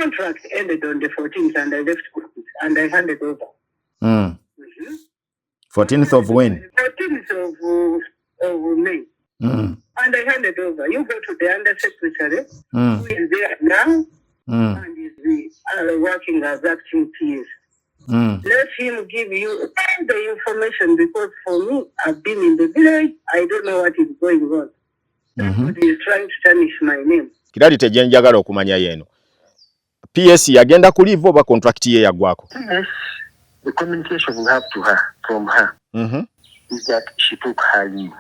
contract ended on the 14th and I left and I handed over. 14th of when? 14th of May. And I handed over. You go to the undersecretary who is there now and is working as acting PS. Let him give you all the information because for me, I've been in the village. I don't know what is going on. He is trying to tarnish my name. Kirali tejenjagala okumanya yeno. PS yagenda kulivo ba contract ye yagwako. Yes. The communication we have to her from her is that she took her leave.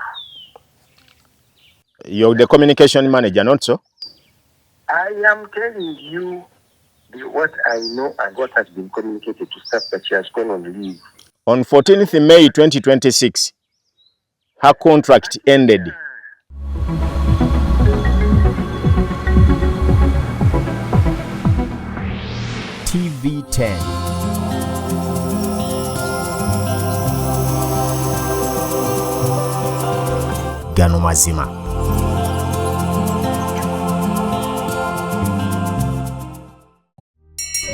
You're the communication manager, not so? I am telling you what I know and what has been communicated to staff that she has gone on leave. On 14th May 2026, her contract ended. TV10. Gano mazima.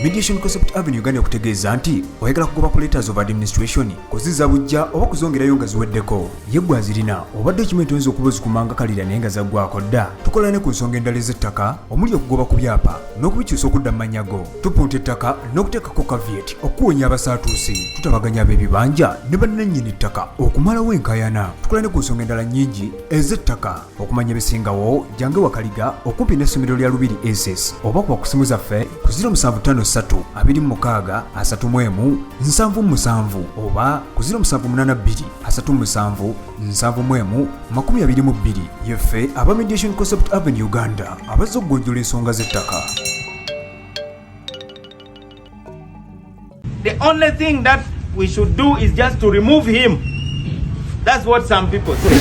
Mediation Concept Avenue Uganda kutegeeza nti oyagala kugoba ku letters of administration kuziza bujja oba kuzongerayo nga ziweddeko yeggwa zirina oba document oyinza okuba ozikumanga kalira naye nga zaggwako dda tukola ne ku nsonga endala ez'ettaka omuli okugoba ku byapa n'okubikyusa okudda mu manyago tupunta ettaka n'okuteekako kavieti okuwonya abasaatuusi tutabaganya ab'ebibanja ne bannannyini ettaka okumalawo enkayana tukola ne ku nsonga endala nnyingi ez'ettaka okumanya ebisingawo jange wakaliga okumpi n'essomero lya Lubiri SS oba kuba ku simu zaffe ku 075 26 31 77 oba ku 0782 37 71 22 yeffe aba Mediation Concept Avenue Uganda abazza okugojjola ensonga z'ettaka. The only thing that we should do is just to remove him. That's what some people say.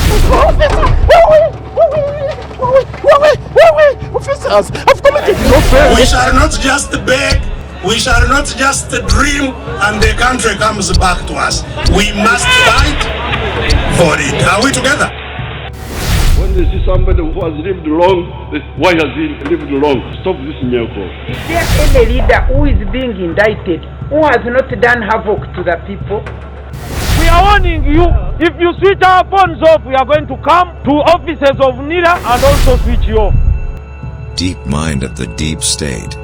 Officers, I've committed no offense. We shall not just beg. We shall not just dream and the country comes back to us. We must fight for it. Are we together? When they see somebody who has lived long, why has he lived long? Stop this miracle. Is there any leader who is being indicted who has not done havoc to the people? We are warning you, if you switch our phones off, we are going to come to offices of NIRA and also switch you off. Deep mind of the deep state.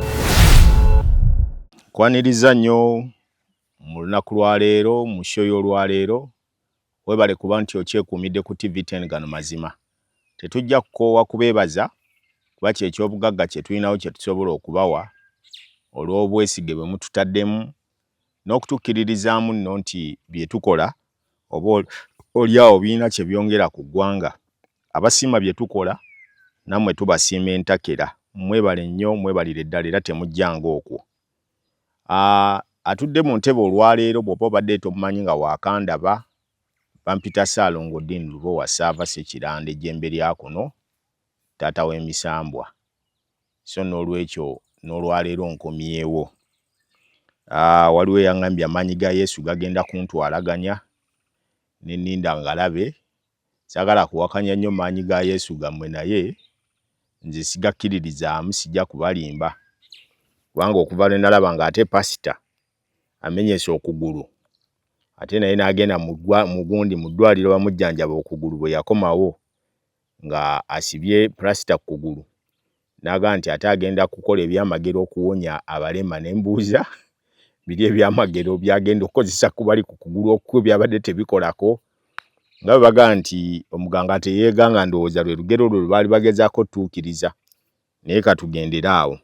Kwaniriza nnyo mu lunaku lwa leero mu show lwa leero webale kuba nti okyekuumidde ku TV10 gano mazima. Tetujja kukoowa kubeebaza kuba ky'ekyobugagga kye tulinawo kye tusobola okubawa olw'obwesige bwe mututaddemu n'okutukkiririzaamu nno nti bye tukola oba oliawo biina kye byongera ku ggwanga. Abasiima bye tukola nammwe tubasiima entakera. Mwebale nnyo, mwebalire ddala era temujjanga okwo. Atudde mu ntebe olwaleero bw'oba obadde tomumanyi nga waakandaba bampita Ssaalongo Dean Lubo wa Saava Ssekiranda ejjembe lya kuno taata w'emisambwa. So n'olwekyo n'olwaleero nkomyewo. Waliwo eyaŋŋambye amaanyi ga Yesu gagenda kuntwalaganya ne nninda ngalabe. Saagala kuwakanya nnyo maanyi ga Yesu gammwe naye nze sigakkiririzaamu sijja kubalimba. Kubanga okuva lwe nalaba ng'ate pasita amenyese okugulu ate naye n'agenda mu gundi mu ddwaliro bamujjanjaba okugulu bwe yakomawo nga asibye plasita ku kugulu n'agamba nti ate agenda kukola ebyamagero okuwonya abalema n'embuuza biri ebyamagero byagenda okukozesa ku bali ku kugulu okwo byabadde tebikolako nga bwe bagamba nti omuganga teyeeganga ndowooza lwe lugero lwe baali bagezaako tuukiriza naye katugendera awo.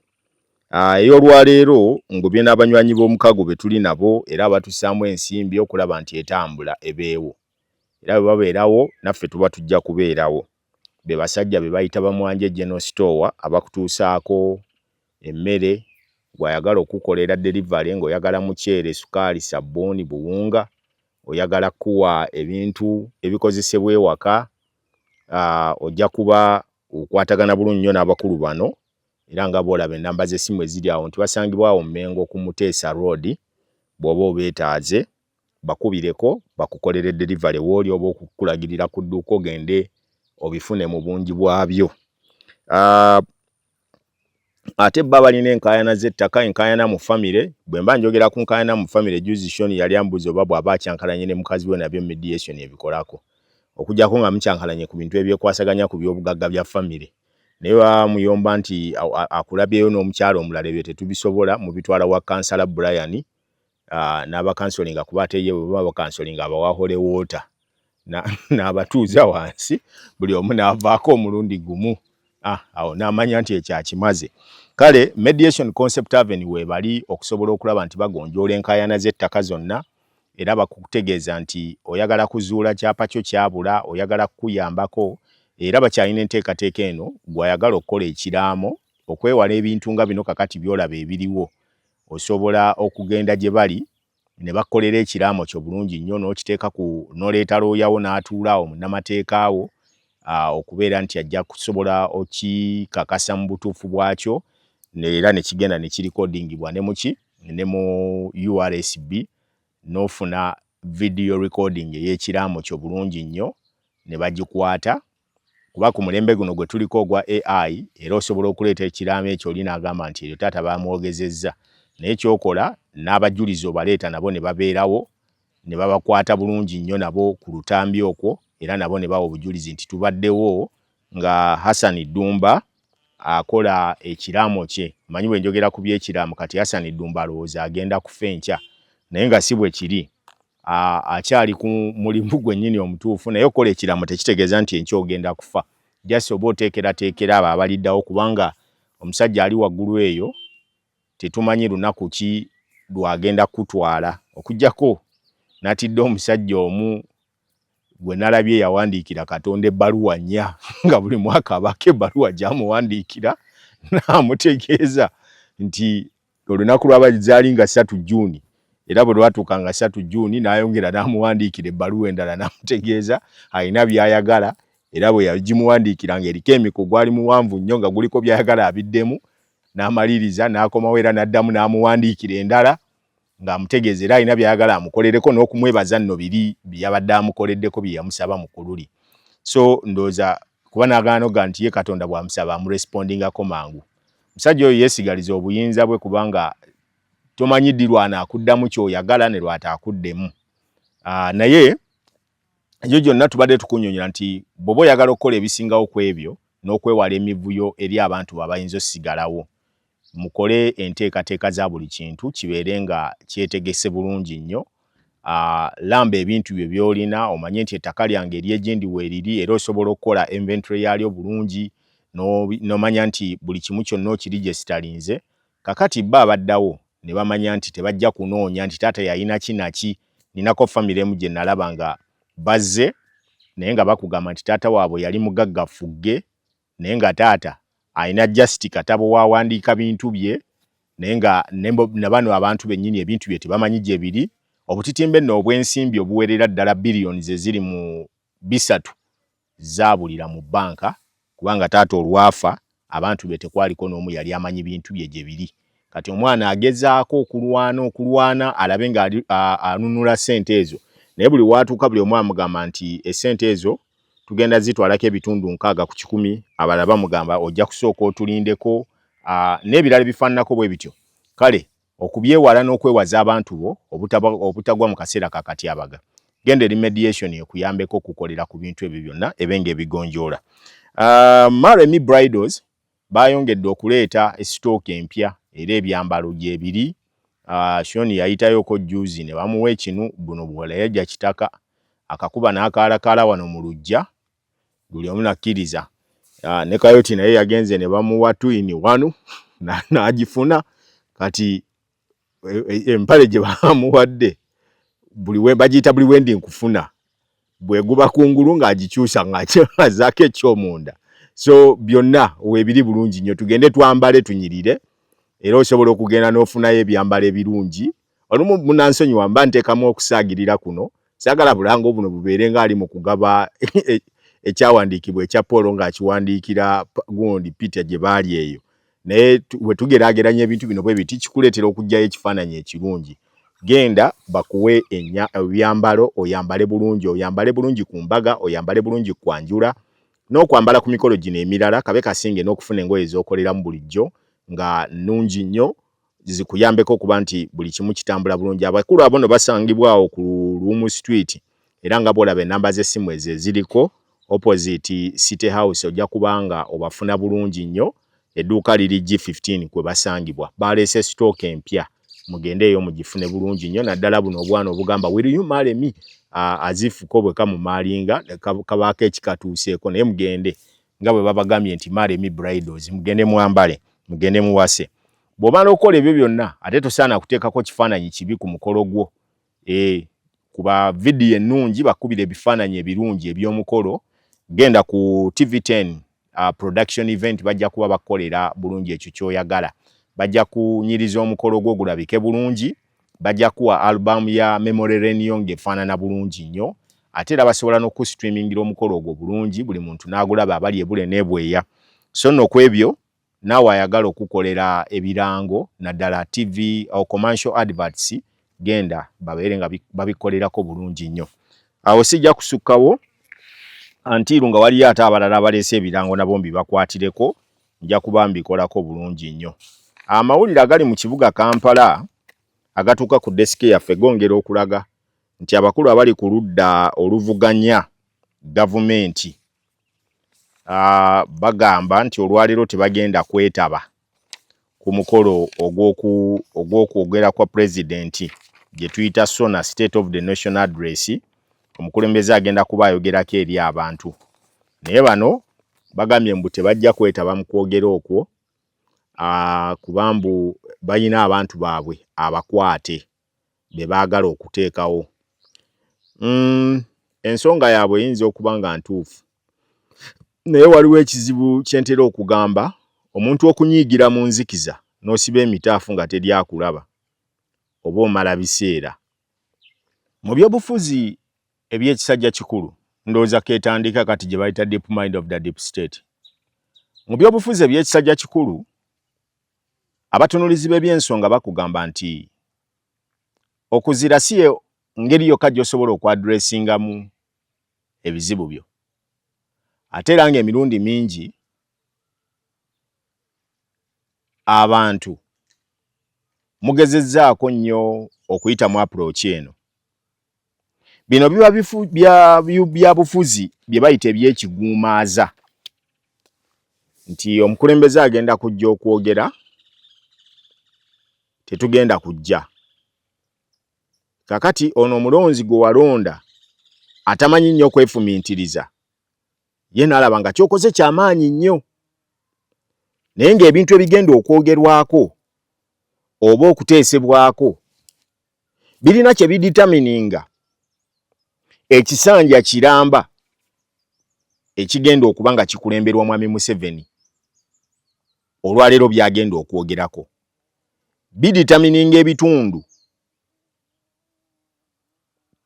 Ey'olwaleero ngobye n'abanywanyi b'omukago be tuli nabo era abatusaamu ensimbi okulaba nti etambula ebeewo. Era bwe babeerawo naffe tuba tujja kubeerawo. Be basajja be bayita Bamwanje General Store abakutuusaako emmere bw'ayagala okukolera delivery ng'oyagala muceere, sukaali, sabbuuni, buwunga, oyagala kuwa ebintu ebikozesebwa ewaka, ojja kuba okwatagana bulungi nnyo n'abakulu bano. Era nga bw'olaba ennamba z'essimu eziri awo nti basangibwa awo Mmengo ku Muteesa Road bw'oba obeetaaze bakubireko bakukolere delivery w'oli oba okukulagirira ku dduuka ogende obifune mu bungi bwabyo. ate baba balina enkayana z'ettaka enkayana mu family bwe mba njogera ku nkayana mu family jurisdiction yali ambuzo oba bw'aba akyankalanye ne mukazi we nabyo mediation ebikolako okujjako nga mukyankalanye ku bintu ebyekwasaganya ku byobugagga bya family naye bamuyomba nti akulabyeyo n'omukyalo omulala ebyo tetubisobola mu bitwala wa kansala Brian n'abakansolinga kuba ate ye bwe bakansolinga abawahole water n'abatuuza wansi buli omu n'avaako omulundi gumu awo n'amanya nti ekyakimaze. Kale mediation concept avenue we bali okusobola okulaba nti bagonjoola enkayana z'ettaka zonna era bakutegeeza nti oyagala kuzuula kyapa kyo kyabula oyagala kukuyambako era bakyalina enteekateeka eno gw'ayagala okukola ekiraamo okwewala ebintu nga bino kakati byolaba ebiriwo osobola okugenda gye bali ne bakolera ekiraamo kyo bulungi nnyo n'okiteeka ku n'oleeta looyawo n'atuulaawo munnamateeka wo okubeera nti ajja kusobola okikakasa mu butuufu bwakyo era ne kigenda ne kirikodingibwa ne muki ne mu URSB n'ofuna video recording ey'ekiraamo kyo bulungi nnyo ne bagikwata kuba ku mulembe guno gwe tuliko ogwa AI era osobola okuleeta ekiraamo ekyo oli n'agamba nti eryo taata bamwogezezza naye kyokola n'abajulizi obaleeta nabo ne babeerawo ne babakwata bulungi nnyo nabo ku lutambi okwo era nabo ne bawa obujulizi nti tubaddewo nga Hassan Dumba akola ekiraamo kye manyi bwe njogera ku by'ekiraamo kati Hassan Dumba alowooza agenda kufa enkya naye nga si bwe kiri akyali ku mulimu gwennyini omutuufu naye okola ekiraamo tekitegeeza nti enkya ogenda kufa jasi oba oteekerateekera abo abaliddawo kubanga omusajja ali waggulu eyo tetumanyi lunaku ki lwagenda kutwala okujjako natidde omusajja omu gwe nalabye yawandiikira Katonda ebbaluwa nnya nga buli mwaka abako ebbaluwa gy'amuwandiikira n'amutegeeza nti olunaku lw'abazaali nga 3 Juni era bwe lwatuuka nga 3 Juni n'ayongera n'amuwandiikira ebbaluwa endala n'amutegeeza alina by'ayagala era bwe yagimuwandiikira ng'eriko emiko gwali muwanvu nnyo nga guliko by'ayagala abiddemu n'amaliriza n'akomawo era n'addamu n'amuwandiikira endala ng'amutegeeza era alina by'ayagala amukolereko n'okumwebaza nno biri byabadde amukoleddeko bye yamusaba mu kululi so ndooza kuba n'agaanoga nti ye Katonda bw'amusaba amurespondingako mangu musajja oyo yeesigaliza obuyinza bwe kubanga tomanyi ddi lw'anaakuddamu ky'oyagala ne lw'ataakuddemu naye ekyo gyonna tubadde tukunnyonnyola nti bw'oba oyagala okukola ebisingawo ku ebyo n'okwewala emivuyo eri abantu abayinza osigalawo mukole enteekateeka za buli kintu kibeere nga kyetegese bulungi nnyo lamba ebintu bye byolina omanye nti ettaka lyange ery'egindi weeriri era osobola okukola inventory yaalyo bulungi n'omanya nti buli kimu kyonna okiri gye sitalinze kakati bba abaddawo ne bamanya nti tebajja kunoonya nti taata yalina kinaki ninako famire emu gye nalaba nga bazze naye nga bakugamba nti taata waabwe yali mugaggafugge naye nga taata alina just katabo wawandiika bintu bye naye nga ne bano abantu bennyini ebintu bye tebamanyi gye biri obutitimbe nno obw'ensimbi obuwerera ddala biliyoni ziri mu 3 zaabulira mu banka kubanga taata olwafa abantu be tekwaliko n'omu yali amanyi bintu bye gye biri kati omwana agezaako okulwana alabe nga anunula ssente ezo naye buli watuuka buli omu amugamba nti essente ezo tugenda zitwalako ebitundu 60 ku 100 abalala bamugamba ojja kusooka otulindeko n'ebirala bifaananako bwe bityo kale okubyewala n'okwewaza abantu bo obutagwa mu kaseera kakatyabaga genda eri mediation ekuyambeko okukolera ku bintu ebyo byonna ebenga ebigonjoola Maremi Bridals bayongedde okuleeta esitooka empya era ebyambalo gyebiri Shoni yayitayoko juzi ne bamuwa ekinu buno bwala yajja kitaka akakuba n'akaalakaala wano mu lujja buli omu nakkiriza ne Kayoti naye yagenze ne bamuwa twini wano n'agifuna kati empale gye bamuwadde bagiyita buli wendi nkufuna bweguba kungulu ng'agikyusa ng'azaako ekyomunda so byonna weebiri bulungi nnyo tugende twambale tunyirire era osobola okugenda n'ofunayo ebyambalo ebirungi olumu munansonyiwa mba nteekamu okusaagirira kuno saagala bulango buno bubeere ng'ali mu kugaba ekyawandiikibwa ekya Paul ng'akiwandiikira gundi Peter gye baali eyo naye bwe tugeraageranya ebintu bino bwe biti kikuleetera okugyayo ekifaananyi ekirungi genda bakuwe ebyambalo oyambale bulungi ku mbaga oyambale bulungi kwanjula n'okwambala ku mikolo gino emirala kabe kasinge n'okufuna engoye ez'okoleramu bulijjo nga nnungi nnyo zikuyambeko kuba nti buli kimu kitambula bulungi. Abakulu abono basangibwawo ku Room Street era nga bolaba enamba z'essimu ezo ziriko opposite City House ojja kubanga obafuna bulungi nnyo. Edduuka liri G15 kwe basangibwa. Baleese stock empya. Mugende eyo mugifune bulungi nnyo naddala buno obwana obugamba will you marry me azifuko bwe kamumalinga kabaako ekikatuuseeko naye mugende nga bwe babagambye nti marry me bridals mugende mwambale mugende muwase. Bw'omala okola ebyo byonna ate tosaana kuteekako kifaananyi kibi ku mukolo gwo. Kuba vidiyo ennungi bakubira ebifaananyi ebirungi eby'omukolo. Genda ku TV10 production event bajja kuba bakolera bulungi ekyo ky'oyagala. Bajja kunyiriza omukolo gwo gulabike bulungi. Bajja kuwa album ya Memory Lane yonge efaanana bulungi nnyo. Ate era basobola n'okustreamingira omukolo ogwo bulungi buli muntu n'agulaba abali ebule n'ebweya. So nno kwebyo naawe ayagala okukolera ebirango naddala TV or commercial adverts genda babeere nga babikolerako bulungi nnyo. Awo sijja kusukkawo antiru nga waliyo ate abalala abaleese ebirango nabo mbibakwatireko nja kuba mbikolako bulungi nnyo. Amawulire agali mu kibuga Kampala agatuuka ku desiki yaffe gongera okulaga nti abakulu abali ku ludda oluvuganya gavumenti bagamba nti olwaleero tebagenda kwetaba ku mukolo ogw'okwogera kwa pulezidenti gye tuyita SONA State of the Nation Address. Omukulembeze agenda kuba ayogerako eri abantu. Naye bano bagambye mbu tebajja kwetaba mu kwogera okwo kubambu balina abantu baabwe abakwate be baagala okuteekawo. Ensonga yaabwe eyinza okuba nga ntuufu. Naye waliwo ekizibu kyentera okugamba omuntu okunyiigira mu nzikiza n'osiba emitaafu nga teri akulaba oba omala biseera. Mu byobufuzi eby'ekisajja kikulu ndowooza keetandika kati gye bayita deep mind of the deep state. Mu byobufuzi eby'ekisajja kikulu abatunulizi b'ebyensonga bakugamba nti okuzira si ngeri yokka gy'osobola okwadressingamu ebizibu byo. Ate era ng'emirundi mingi abantu mugezezzaako nnyo okuyita mu approach eno. Bino biba bya bufuzi bye bayita eby'ekiguumaaza nti omukulembeze agenda kujja okwogera tetugenda kujja. Kakati ono omulonzi gwe walonda atamanyi nnyo kwefumiintiriza ye n'alaba nga kyokoze kyamaanyi nnyo. Naye ng'ebintu ebigenda okwogerwako oba okuteesebwako birina kye biditamininga ekisanja kiramba ekigenda okuba nga kikulemberwa Mwami Museveni olwaleero byagenda okwogerako. Biditamininga ebitundu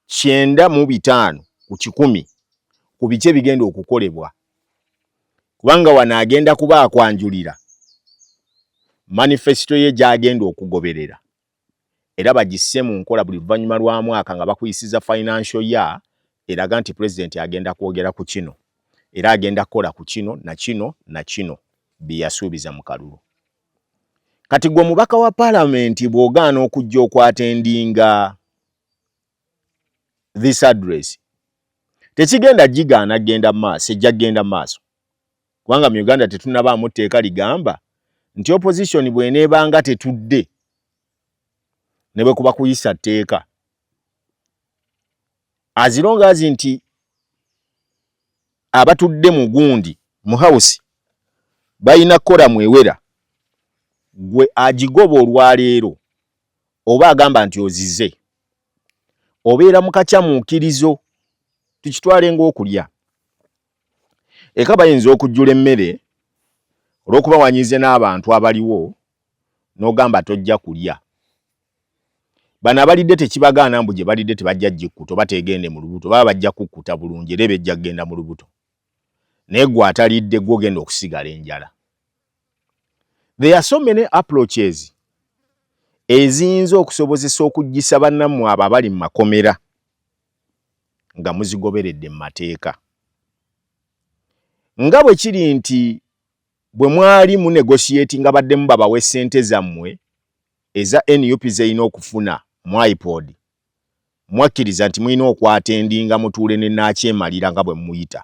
95 ku 100 ku biki bigenda okukolebwa. Kubanga wano agenda kuba akwanjulira manifesto ye gy'agenda okugoberera. Era bagisse mu nkola buli luvannyuma lwa mwaka nga bakuyisiza financial year eraga nti pulezidenti agenda kwogera ku kino. Era agenda kukola ku kino na kino na kino bye yasuubiza mu kalulu. Kati gwe mubaka wa parliament bw'ogaana okujja okwatendinga this address tekigenda gigaana genda maaso ejja genda maaso. Kubanga mu Uganda tetunnabaamu tteeka ligamba nti opposition bw'eneebanga tetudde ne bwe kuba kuyisa tteeka as long as nti abatudde mu gundi mu house bayina kola mwewera gwe agigoba olwaleero oba agamba nti ozize obeera mu kakyamuukirizo tukitwale ng'okulya. Eka bayinza okujjula emmere olw'okuba wanyize n'abantu abaliwo n'ogamba tojja kulya. Bano abalidde tekibagaana mbu gye balidde tebajja gikkuta oba tegende mu lubuto baba bajja kukkuta bulungi era ebejja kgenda mu lubuto. Naye gwe atalidde gwe ogenda okusigala enjala. There are so many approaches eziyinza okusobozesa okuggisa bannammwe abo abali mu makomera nga muzigoberedde mu mateeka. Nga bwe kiri nti bwe mwali mu negotiating abaddemu babawe ssente zammwe eza NUP zeyina okufuna mu iPod mwakkiriza nti mulina okwatendinga mutuule ne Nakyemalira nga bwe muyita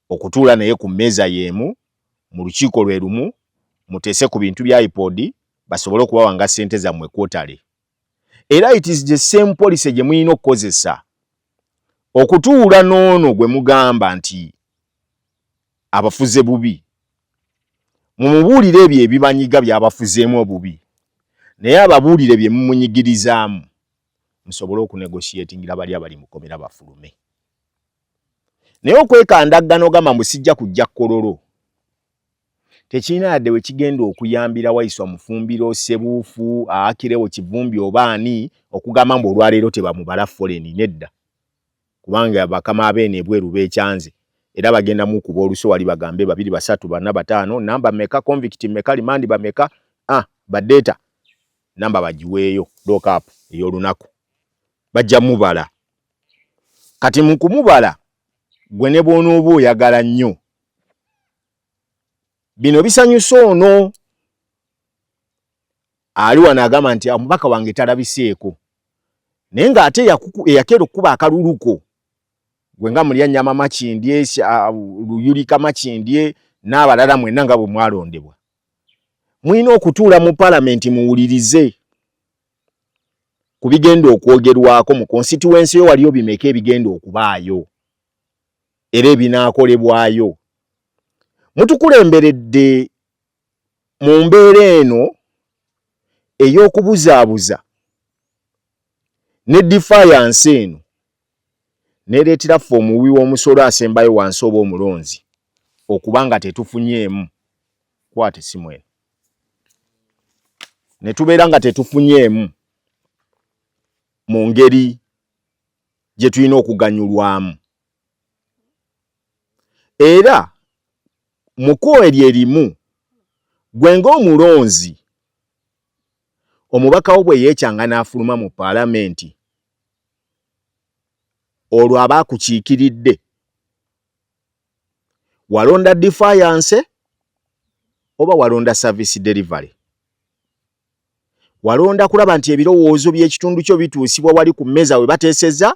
okutuula naye ku mmeeza y'emu mu lukiiko lwe lumu muteese ku bintu bya iPod basobole okubawanga ssente zammwe kwotale. Era it is the same policy gye mulina okukozesa okutuula n'ono gwe mugamba nti abafuze bubi mumubuulire ebyo ebibanyiga byabafuzeemu obubi naye ababuulire bye mumunyigirizaamu musobole okunegotiatingira bali abali mukomera bafulume. Naye okwekandaggana ogamba musijja kujja kololo tekirina yadde we kigenda okuyambira Waiswa Mufumbiro Sebuufu Akirewo Kivumbi obaani okugamba mbu olwaleero tebamubala foreign nedda kubanga bakama abeene ebweru beekyanze era bagenda mu kuba oluso wali bagambe 2 3 4 5 namba meka convict meka limandi bameka badeta namba bajiweeyo lock up ey'olunaku bajja mubala kati mu kumubala gwe ne bw'onooba oyagala nnyo bino bisanyusa ono ali wano agamba nti omubaka wange talabiseeko naye ng'ate eyakera okuba akaluluko gwe nga mulya nnyama Makindye Luyulika Makindye n'abalala mwenna nga bwe mwalondebwa mulina okutuula mu palamenti muwulirize ku bigenda okwogerwako mu constituency yo waliyo bimeka ebigenda okubaayo era ebinaakolebwayo. Mutukulemberedde mu mbeera eno ey'okubuzaabuza ne defiance eno nereetera ffe omuwi w'omusolo asembayo wansi oba omulonzi okubanga tetufunyeemu kwate simu eno ne tubeera nga tetufunyeemu mu ngeri gye tulina okuganyulwamu era muko eryerimu gwe ng'omulonzi omubaka wo bwe yeekyanga n'afuluma mu paalamenti olwo aba akukiikiridde walonda defiance oba walonda service delivery walonda kulaba nti ebirowoozo by'ekitundu kyo bituusibwa wali ku mmeeza we bateeseza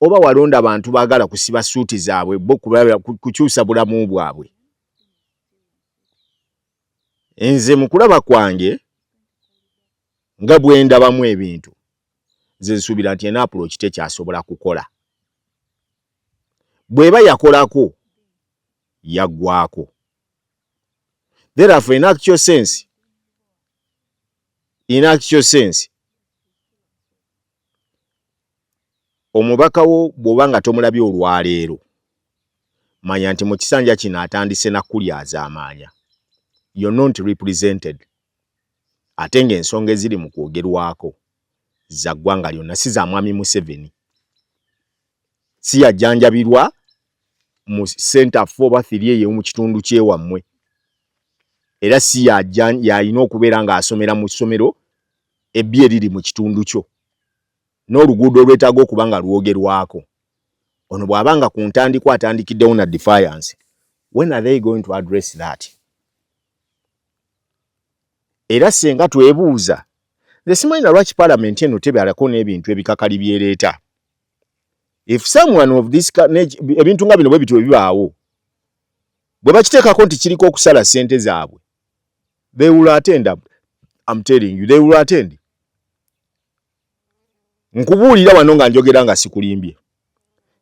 oba walonda abantu baagala kusiba suuti zaabwe bo kukyusa bulamu bwabwe. Nze mu kulaba kwange nga bwe ndabamu ebintu nze nsuubira nti ena approach tekyasobola kukola bw'eba yakolako yaggwako. Therefore in actual sense omubaka wo bw'oba nga tomulabye olwaleero manya nti mu kisanja kino atandise nakulyaza amaanya. You're not represented. Ate ng'ensonga eziri mu kwogerwako za ggwanga lyonna si za mwami Museveni si yajjanjabirwa mu center 4 oba 3 eyo mu kitundu kyewammwe era si yalina okubeera ng'asomera mu ssomero ebbi eriri mu kitundu kyo n'oluguudo olwetaaga okuba nga lwogerwako. Ono bw'abanga ku ntandikwa atandikiddewo na defiance. When are they going to address that? Era senga twebuuza nze simanyi na lwaki parliament eno tebyalako n'ebintu ebikakali byereeta. If someone of this ebintu nga bino bwe bityo bibaawo bwe bakiteekako nti kiriko okusala ssente zaabwe they will attend. I'm telling you they will attend. Nkubuulira wano nga njogera nga sikulimbye.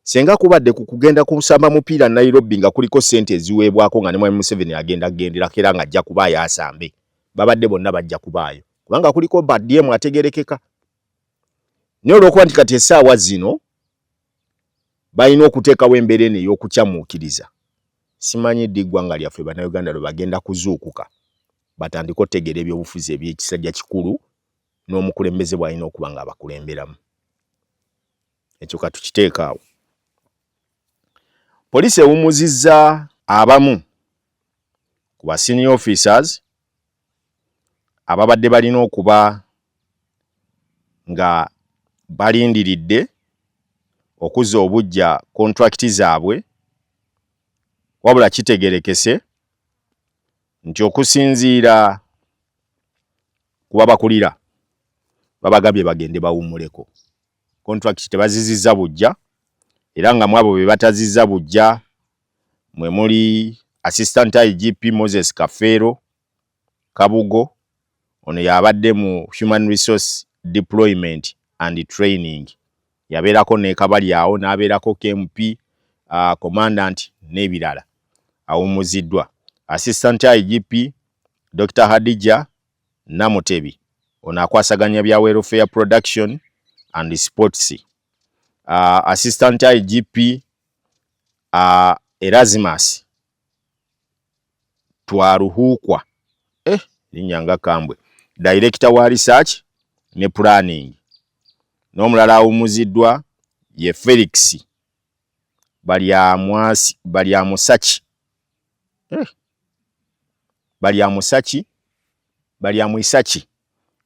Senga kubadde ku kugenda kusamba mupiira Nairobi nga kuliko ssente eziweebwako nga ne Mwami Museveni agenda gendera kera nga ajja kubaayo asambe. Babadde bonna bajja kubaayo. Kubanga kuliko baddiem ategerekeka. Naye olw'okuba nti kati essaawa zino balina okuteekawo embeera eno ey'okukyamuukiriza. Simanyi ddi ggwanga lyaffe bannayuganda lwe bagenda kuzuukuka batandika otegeera ebyobufuzi eby'ekisajja kikulu n'omukulembeze bw'alina okuba nga abakulemberamu. Ekyo katukiteeka awo. Poliisi ewummuzizza abamu ku ba senior officers ababadde balina okuba nga balindiridde okuzza obujja kontrakiti zaabwe wabula kitegerekese nti okusinziira kuba bakulira babagambye bagende bawummuleko. Contract tebazizizza bujja, era nga mwabo be batazizza bujja mwe muli Assistant IGP Moses Kafeero Kabugo, ono yabadde mu Human Resource Deployment and Training, yabeerako ne Kabali awo n'abeerako KMP Commandant n'ebirala, awummuziddwa. Assistant IGP Dr. Hadija Namutebi, ono akwasaganya bya welfare production and sports. Assistant IGP Erasmus Twaruhukwa linyanga Kambwe, Director wa Research ne Planning. N'omulala awummuziddwa ye Felix Balyamusachi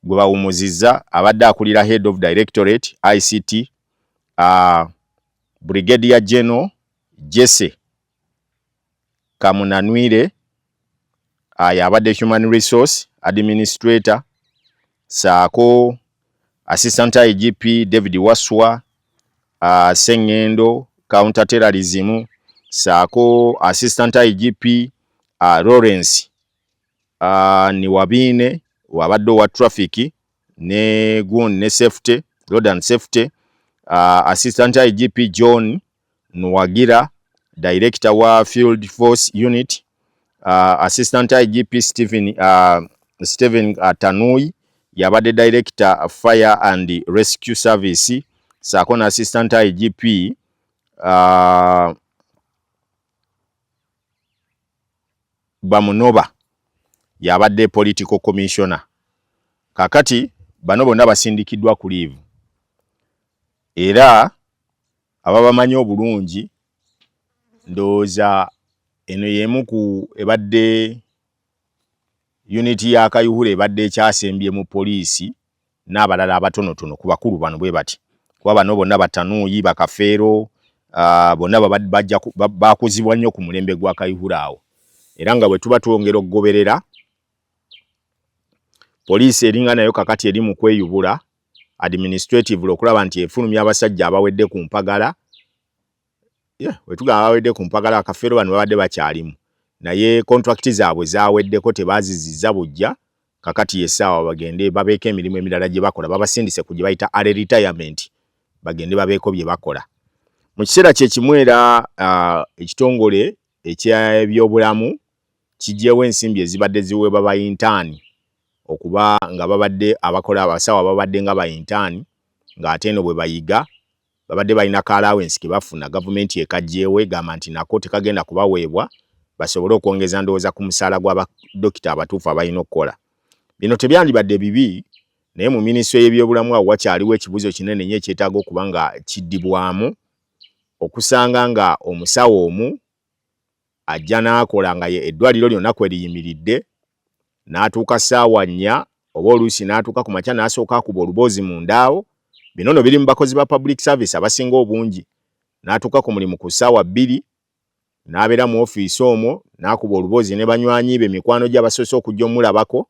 gwe bawummuzizza, abadde akulira Head of Directorate ICT Brigadier General Jesse Kamunanwire, yabadde Human Resource Administrator, saako Assistant IGP David Waswa Sengendo Counter Terrorism, saako Assistant IGP Lawrence Niwabine wabadde wa traffic ne gun ne safety, road and safety. Assistant IGP John Nwagira, Director wa Field Force Unit. Assistant IGP Stephen Tanui, yabadde Director Fire and Rescue Service, saako na Assistant IGP Bamunoba, yabadde Political Commissioner. Kakati bano bonna basindikiddwa ku leave, era ababamanyi obulungi ndowooza eno yemu ku ebadde unity ya Kayuhura ebadde ekyasembye mu poliisi n'abalala abatonotono ku bakulu bano bwe bati. Kuba bano bonna Batanuuyi, Bakafeero, bonna bakuzibwa nnyo ku mulembe gwa Kayuhura awo. Era nga bwe tuba twongera okugoberera, poliisi eringa nayo kakati eri mu kweyubula administrative okulaba nti efulumya abasajja abawedde ku mpagala. Wetugamba abawedde ku mpagala, Akafeero bano babadde bakyalimu, naye contract zaabwe zaweddeko tebazizizza bujja. Kakati yesaawa bagende babeeko emirimu emirala gye bakola, babasindise ku gye bayita early retirement, bagende babeeko bye bakola. Mu kiseera kye kimu era ekitongole eky'ebyobulamu kiggyewo ensimbi ezibadde ziweebwa bayintaani okuba nga babadde abakola abasawo babadde nga bayintaani, ng'ate eno bwe bayiga babadde balina ka allowance ke bafuna, gavumenti ekagyewe egamba nti nako tekagenda kubaweebwa basobole okwongeza ndowooza ku musaala gw'abadokita abatuufu abalina okukola. Bino tebyandibadde bibi, naye mu minisitule y'ebyobulamu awo wakyaliwo ekibuzo kinene nnyo ekyetaaga okuba nga kiddibwamu, okusanga nga omusawo omu ajja n'akola nga eddwaliro lyonna kwe liyimiridde, n'atuuka ssaawa 4 oba oluusi n'atuuka ku makya n'asooka akuba oluboozi mundaawo. Bino no biri mu bakozi ba public service abasinga obungi. N'atuuka ku mulimu ku ssaawa 2, n'abeera mu ofiisi omwo, n'akuba oluboozi ne banywanyi be, mikwano gye abasoose okujja omulabako,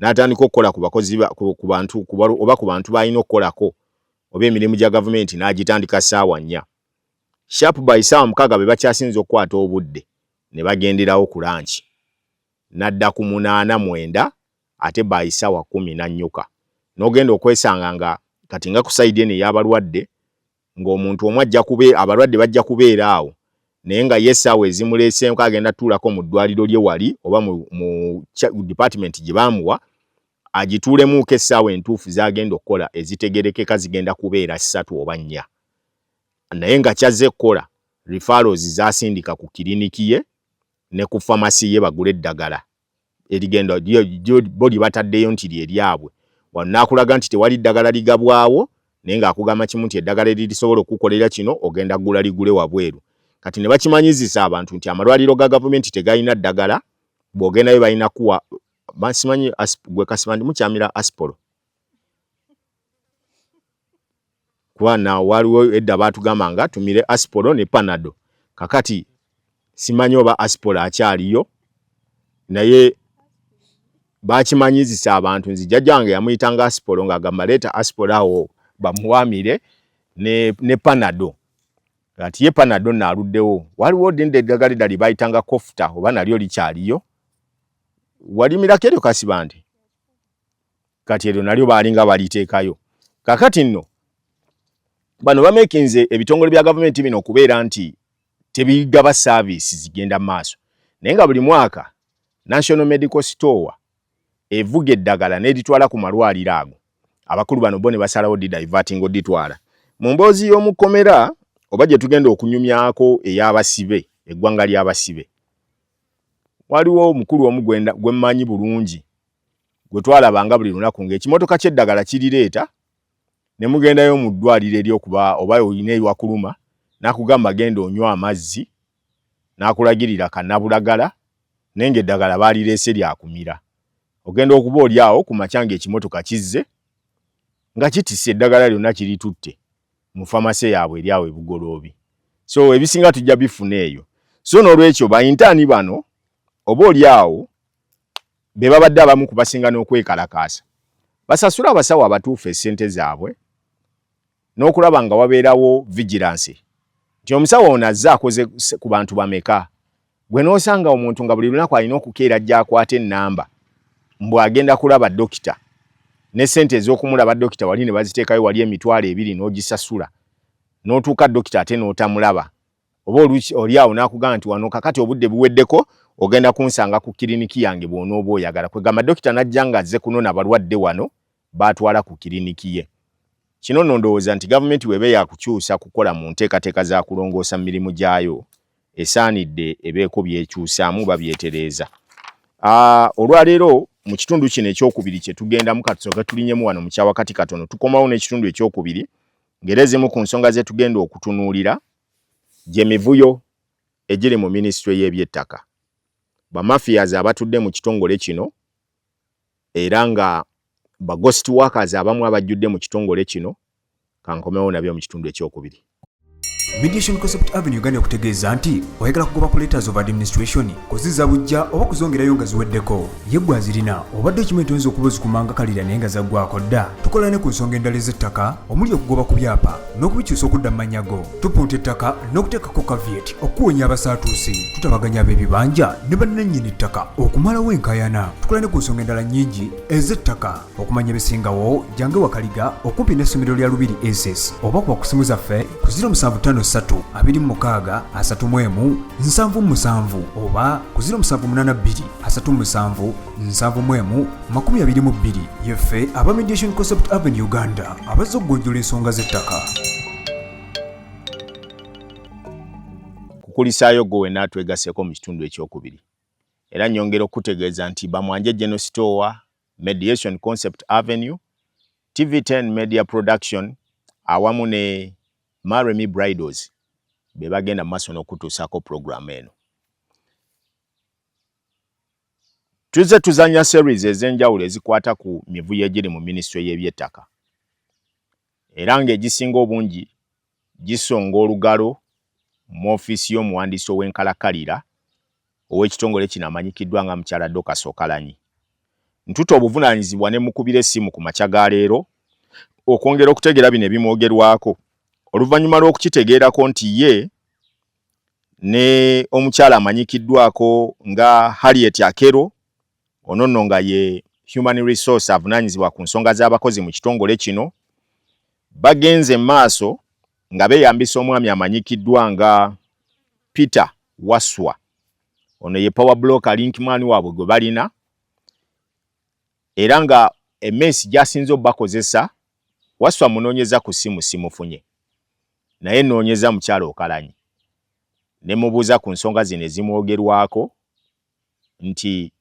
n'atandika okukola ku bakozi ku bantu oba ku bantu b'alina okukolako, oba emirimu gya gavumenti n'agitandika ssaawa 4. Sharp by ssaawa 6 be bakyasinza okukwata obudde ne bagenderawo ku lanchi, n'adda ku 8-9 ate by ssaawa 10 n'annyuka. N'ogenda okwesanga nga kati nga ku side eno ey'abalwadde ng'omuntu omu ajja kubeera, abalwadde bajja kubeera awo, naye nga ye essaawa ezimuleeseeko agenda tuulako mu ddwaliro lye wali oba mu department gye baamuwa, agituulemuuko essaawa entuufu z'agenda okukola ezitegerekeka zigenda kubeera 3 oba 4. Naye nga kyazze kukola referrals zasindika ku kiriniki ye ne ku pharmacy ye bagula eddagala erigenda bodi bataddeyo nti lyabwe. Wano n'akulaga nti tewali ddagala ligabwawo, naye ng'akugamba kimu nti eddagala eririsobola okukolera kino ogenda gula ligule wabweru. Kati ne bakimanyizisa abantu nti amalwaliro ga gavumenti tegalina ddagala, bw'ogendayo balina kuwa basimanyi gwe kasimandi mukyamira Aspolo. Kwana waliwo edda baatugamba nga tumire Aspolo ne Panado. Kakati simanyi oba Aspolo akyaliyo, naye bakimanyizisa abantu nzija jange yamuyitanga Aspolo ng'agamba leeta Aspolo awo bamuwamire ne Panado. Kati ye Panado naaluddewo. Waliwo dinde eddagala eddala bayitanga Kofuta oba nalyo likyaliyo. Walimirako eryo Kasibande. Kati eryo nalyo baalinga baliteekayo. Kakati nno bano bamekinze ebitongole bya gavumenti bino okubeera nti tebigaba service zigenda maaso. Naye nga buli mwaka National Medical Store evuga eddagala n'eritwala ku malwaliro ago. Abakulu bano bo ne basalawo diverting oditwala. Mu mboozi y'omukomera oba gye tugenda okunyumyako ey'abasibe, eggwanga ly'abasibe. Waliwo omukulu omu gwe mmanyi bulungi gwe twalabanga buli lunaku ng'ekimotoka ky'eddagala kirireeta ne mugendayo mu ddwaliro eryokuba oba oyina ewakuluma n'akugamba genda onywa amazzi n'akulagirira kannabulagala naye ng'eddagala baalireese lyakumira. Ogenda okuba oli awo ku makya ng'ekimotoka kizze nga kitisse eddagala lyonna kiritutte mu famasi yaabwe eri awo e Bugoloobi. So ebisinga tujja bifuna eyo. So n'olwekyo bayintaani bano oba oli awo be babadde abamu ku basinga n'okwekalakaasa basasula abasawo abatuufu essente zaabwe n'okulaba nga wabeerawo vigilance nti omusawo ono azze akoze ku bantu bameka. Gwe n'osanga omuntu nga buli lunaku alina okukeera ajja akwata ennamba mbw agenda kulaba dokita ne ssente ez'okumulaba dokita wali ne baziteekayo wali emitwalo 2 n'ogisasula n'otuuka dokita ate n'otamulaba oba oli awo n'akugamba nti wano kakati obudde buweddeko ogenda kunsanga ku kiriniki yange bw'onooba oyagala. Kwegamba dokita najja nga azze kunona balwadde wano baatwala ku kiriniki ye. Kino nno ndowooza nti gavumenti bw'eba yakukyusa kukola mu nteekateeka za kulongoosa mirimu gyayo esaanidde ebeeko byekyusaamu babyetereeza. Olwaleero mu kitundu kino ekyokubiri kye tugendamu katusooka tulinyemu wano mu kyawakati katono tukomawo n'ekitundu ekyokubiri ng'era ezimu ku nsonga ze tugenda okutunuulira gye mivuyo egiri mu minisitule y'ebyettaka. Bamafias abatudde mu kitongole kino era nga ba ghost workers abamu abajjudde mu kitongole kino kankomewo nabyo mu kitundu ekyokubiri. Mediation Concept Avenue Uganda okutegeeza nti oyagala kugoba ku letters of administration kuziza bujja oba kuzongerayo nga ziweddeko yeggwa zirina obadde ekimento oyinza okuba ozikumanga kalira naye nga zaggwako dda. Tukola ne ku nsonga endala ez'ettaka omuli okugoba ku byapa n'okubikyusa okudda mu manyago tupunta ettaka n'okuteekako caveat okuwonya abasaatuusi tutabaganya ab'ebibanja ne bannannyini ettaka okumalawo enkaayana. Tukola ne ku nsonga endala nnyingi ez'ettaka okumanya ebisingawo jange wakaliga okumpi n'essomero lya Lubiri SS oba kuba ku simu zaffe ku 075 3 26 7 oba ku 0782 37 22 yeffe aba Mediation Concept Avenue Uganda abazze okugonjola ensonga z'ettaka. Kukulisaayo gwe n'atwegasseko mu kitundu ekyokubiri. Era nnyongera okutegeeza nti Bamwanje General Store, Mediation Concept Avenue, TV10 Media Production awamu ne Maremy Bridals be bagenda maaso n'okutuusaako programu eno. Tuzze tuzanya series ez'enjawulo ezikwata ku mivuyo egiri mu minisitule y'ebyettaka. Era ng'egisinga obungi gisonga olugalo mu ofiisi y'omuwandiisi ow'enkalakalira ow'ekitongole kino amanyikiddwa nga mukyala Dorcas Okalanyi. Ntuta obuvunaanyizibwa ne mukubira essimu ku makya ga leero okwongera okutegeera bino ebimwogerwako. Oluvannyuma lw'okukitegeerako nti ye ne omukyala amanyikiddwako nga Harriet Akero ono nno nga ye Human Resource avunaanyizibwa ku nsonga z'abakozi mu kitongole kino bagenze maaso nga beeyambisa omwami amanyikiddwa nga Peter Waswa ono ye power blocker linkman waabwe gwe balina era nga emmesi gy'asinze obbakozesa Waswa munoonyeza ku ssimu simufunye naye nnoonyeza mukyala Okalanyi ne mubuuza ku nsonga zino ezimwogerwako nti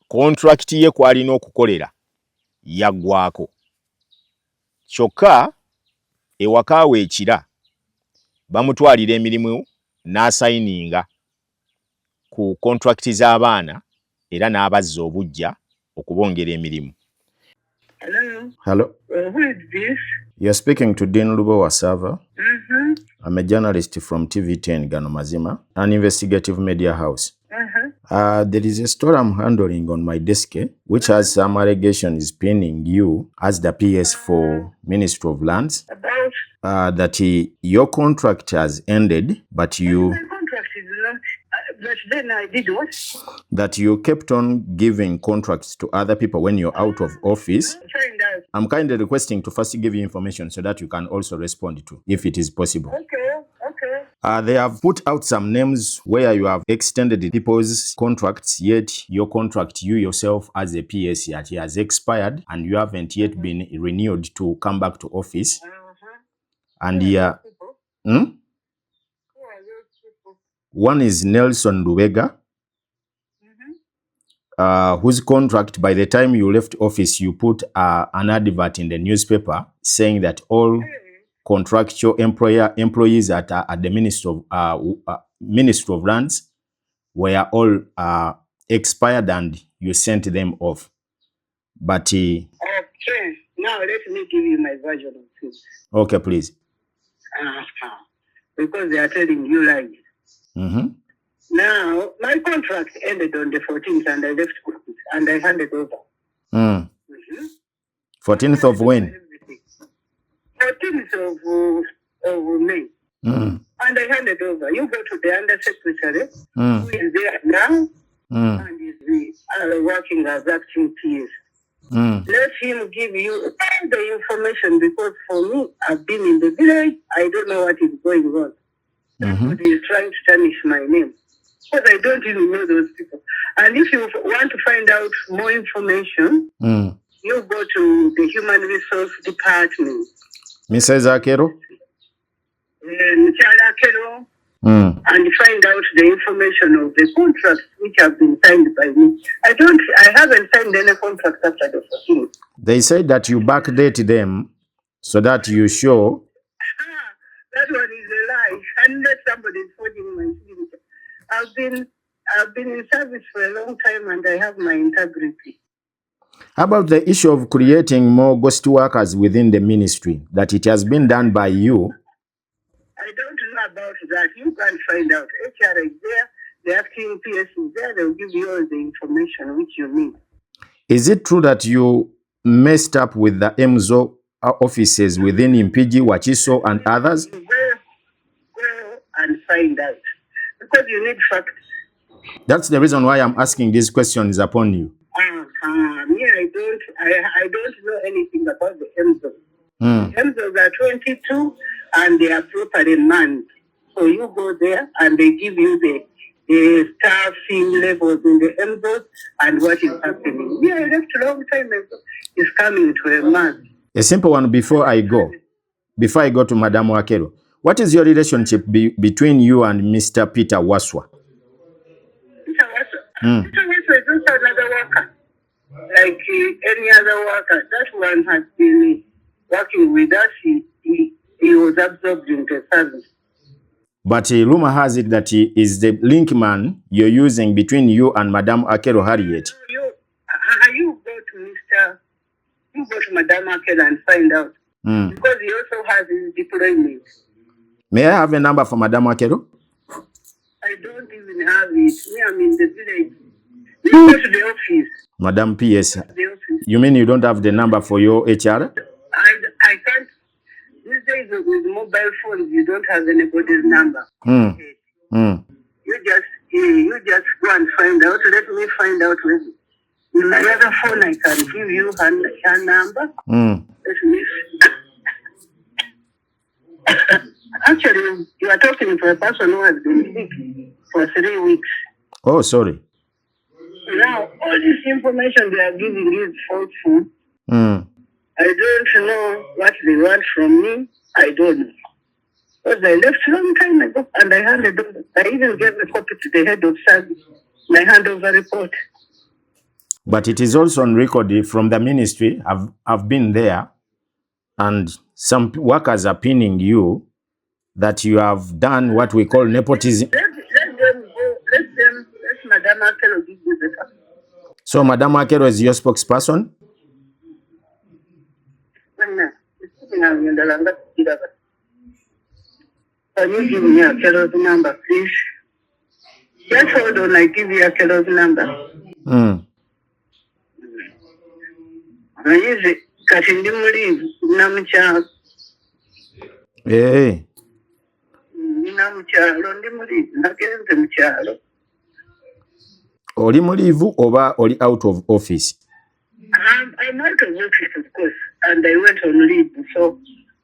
contract ye kwalina okukolera yaggwako kyokka ewaka we ekira bamutwalira emirimu n'asayininga ku contract z'abaana era n'abazza obujja okubongera emirimu. Hello. Who is this? You're speaking to Dean Lubo Wasava. I'm a journalist from TV10 Gano Mazima, an investigative media house. There is a story I'm handling on my desk, which has some allegations pinning you as the PS for Ministry of Lands. About That your contract has ended, but my contract is not. But then I did what? that you kept on giving contracts to other people when you're out of office. Find out. I'm kindly requesting to first give you information so that you can also respond to, if it is possible. Okay. They have put out some names where you have extended people's contracts, yet your contract, you yourself as a PS, yet has expired and you haven't yet been renewed to come back to office. And yeah, Who are those people? one is Nelson Lubega, whose contract, by the time you left office, you put an advert in the newspaper saying that all contractual employees at the Ministry of Lands were all expired and you sent them off. But Okay. Now let me give you my version of things. okay, please. Because they are telling you lies. Mm-hmm. Now, my contract ended on the 14th and I left office and I handed over. 14th of when? 14th of May. And I handed over. You go to the undersecretary who is there now and is working as acting PS. Let him give you all the information because for me, I've been in the village. I don't know what is going on. Somebody is trying to tarnish my name because I don't even know those people. And if you want to find out more information, you go to the Human Resource Department. Mrs. Akero? Mchala Akero, and find out the information of the contracts which have been signed by me. I haven't signed any contract after the 14th. They said that you backdate them so that you show. That one is a lie. Unless somebody is forging my signature. I've been in service for a long time and I have my integrity. How about the issue of creating more ghost workers within the ministry, that it has been done by you? I don't know about that. You can find out. HR is there. The acting PS is there. They'll give you all the information which you need. Is it true that you messed up with the MZO offices within Impigi, Wachiso, and others? Go and find out. Because you need facts. That's the reason why I'm asking these questions upon you. Me, I don't know anything about the MZOs. MZOs are 22 and they are properly manned. So you go there and they give you the staffing levels in the MZOs and what is happening. Yeah, I left a long time ago. It's coming to a man. A simple one before I go to Madam Wakero. What is your relationship between you and Mr. Peter Waswa? Peter Waswa is also another worker. Like any other worker. That one has been working with us. He was absorbed into service. But rumor has it that he is the link man you're using between you and Madam Akero Harriet. You go to Madam Akero and find out. Because he also has his deployment. May I have a number for Madam Akero? I don't even have it. Me, I'm in the village. You go to the office. Madam PS. The office. You mean you don't have the number for your HR? I can't. These days with mobile phones, you don't have anybody's number. You just go and find out. Let me find out with in my other phone. I can give you her number. Let me. Actually, you are talking to a person who has been sick for 3 weeks. Oh, sorry. Now, all this information they are giving is falsehood. I don't know what they want from me. I don't know. Because I left a long time ago and I handed over. I even gave a copy to the head of service. My handover report. But it is also on record from the ministry. I've been there and some workers are pinning you that you have done what we call nepotism. Let them go. Let Madam Akero give you the facts. So Madam Akero is your spokesperson? Can you give me Akero's number, please? Just hold on, I give you a Kellogg's number. Easy. Kati ndi mulivu namukyalo. Namukyalo ndi mulivu nagenze mukyalo. Oli mulivu oba oli out of office? I'm out of office, of course, and I went on leave, so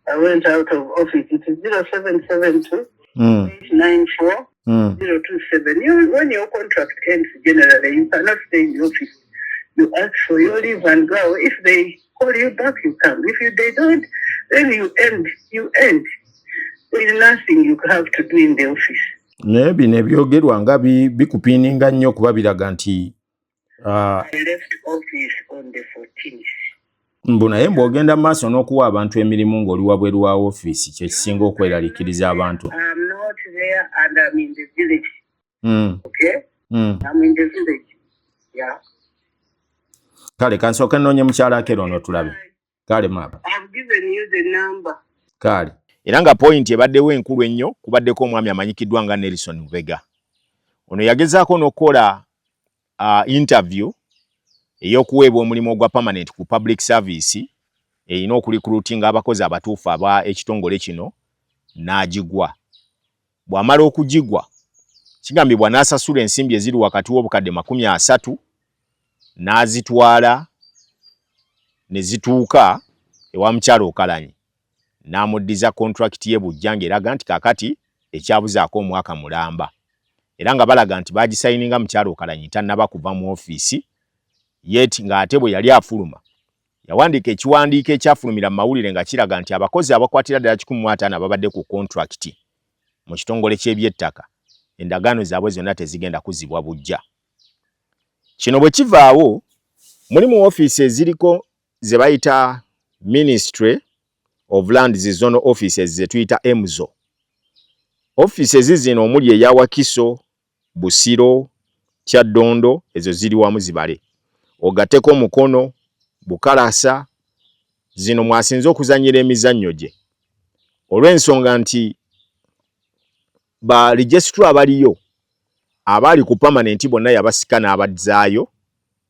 I went out of office. It is 0772 894 027. When your contract ends, generally, you cannot stay in the office. You ask for your leave and go. If they call you back, you come. If they don't, then you end. There is nothing you have to do in the office. Nebi nebyogerwa nga bikupininga nnyo kuba biraga nti I left office on the 14th. Naye mbwogenda maaso n'okuwa abantu emirimu ng'oli wabweru wa office kye kisinga okweraliikiriza abantu. I'm not there and I'm in the village. Okay? I'm in the village. Yeah. Kale kansooke nnoonye mukyala Akero ono tulabe. Kale maba. I've given you the number. Kale. Era nga point ebaddewo enkulu ennyo kubaddeko omwami amanyikiddwa nga Nelson Lubega. Ono yagezaako n'okukola interview ey'okuweebwa omulimu ogwa permanent ku public service erina okurecruitinga abakozi abatuufu aba ekitongole kino n'agigwa. Bw'amala okugigwa kigambibwa n'asasula ensimbi eziri wakati w'obukadde 30 n'azitwala ne zituuka ewa mukyalo Okalanyi n'amuddiza contract ye bujjange eraga nti kakati ekyabuzaako omwaka mulamba. Era nga balaga nti bagisayininga mukyalo Okalanyi tannaba kuva mu office yet ng'ate bwe yali afuluma yawandiika ekiwandiiko ekyafulumira mu mawulire nga kiraga nti abakozi abakwatira ddala 150 babadde ku contract mu kitongole ky'ebyettaka endagaano zaabwe zonna tezigenda kuzibwa bujja. Kino bwe kivaawo mulimu office eziriko ze bayita Ministry of Lands Zonal Offices ze tuyita EMZO. Offices zino omuli eya Wakiso, Busiro, Kyaddondo ezo ziri wamu zibale. Ogateko Mukono, Bukalasa zino mwasinze okuzannyira emizannyo gye. Olw'ensonga nti ba registrar abaliyo abali ku permanent bonna yabasika n'abadzaayo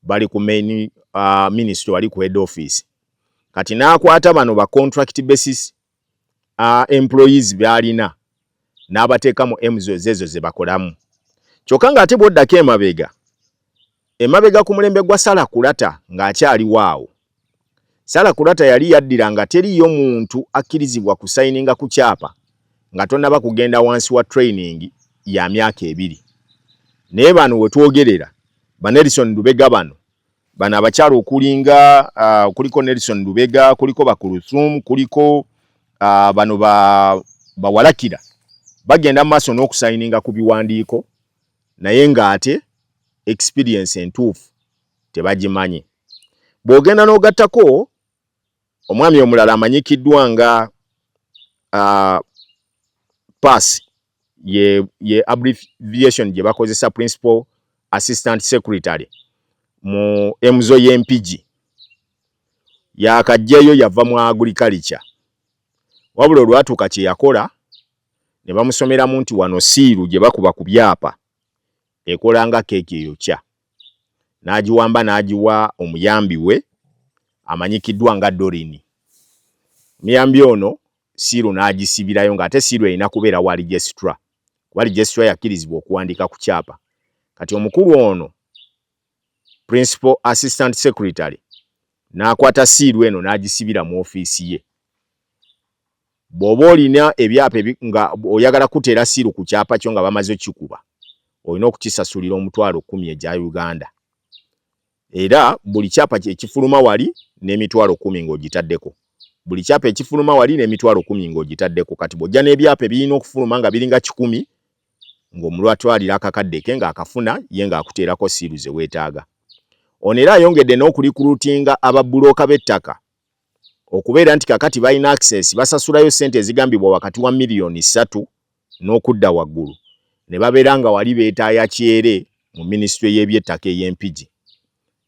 bali ku main ministry wali ku head office. Kati n'akwata bano ba contract basis employees byalina n'abateeka mu EMZO ezo ze bakolamu. Kyokka ng'ate bw'oddako emabega ku mulembe gwa Sala Kulata ng'akyali waawo. Sala Kulata yali yaddira nga teriyo muntu akkirizibwa kusayininga ku kyapa nga tonnaba kugenda wansi wa training ya myaka 2. Naye bano we twogerera ba Nelson Lubega bano abakyalo okulinga kuliko Nelson Lubega, kuliko Bakulusum, kuliko bano bawalakira bagenda maaso n'okusayininga ku biwandiiko naye ng'ate experience entuufu tebagimanyi. Bw'ogenda n'ogattako omwami omulala amanyikiddwa nga PASS ye abbreviation gye bakozesa Principal Assistant Secretary mu EMZO y'empigi yakajjayo yava mu agriculture. Wabula olwatuuka kye yakola ne bamusomeramu nti wano siiru gye bakuba ku byapa ekola nga keeki eyokya. N'agiwamba n'agiwa omuyambi we amanyikiddwa nga Dorini. Muyambi ono siiru n'agisibirayo ng'ate siiru erina kubeera wa registrar. Kuba registrar yakkirizibwa okuwandiika ku kyapa. Kati omukulu ono Principal Assistant Secretary n'akwata siiru eno n'agisibira mu ofiisi ye. Bw'oba olina ebyapa nga oyagala kuteera siiru ku kyapa kyo nga bamaze okikuba olina okukisasulira $10,000 egya Uganda. Era buli kyapa ekifuluma wali n'emitwalo 10 ng'ogitaddeko. Buli kyapa ekifuluma wali n'emitwalo 10 ng'ogitaddeko. Kati bw'ojja n'ebyapa ebirina okufuluma nga biringa 10 ng'omulwatwalira akakadde ke ng'akafuna ye ng'akuteerako siiru ze weetaaga. Ono era ayongedde n'okulikulutinga ababulooka b'ettaka okubeera nti kakati balina access basasulayo ssente ezigambibwa wakati wa $3,000,000 n'okudda waggulu ne babeera nga wali beetaaya kyere mu ministry y'ebyettaka ey'empigi.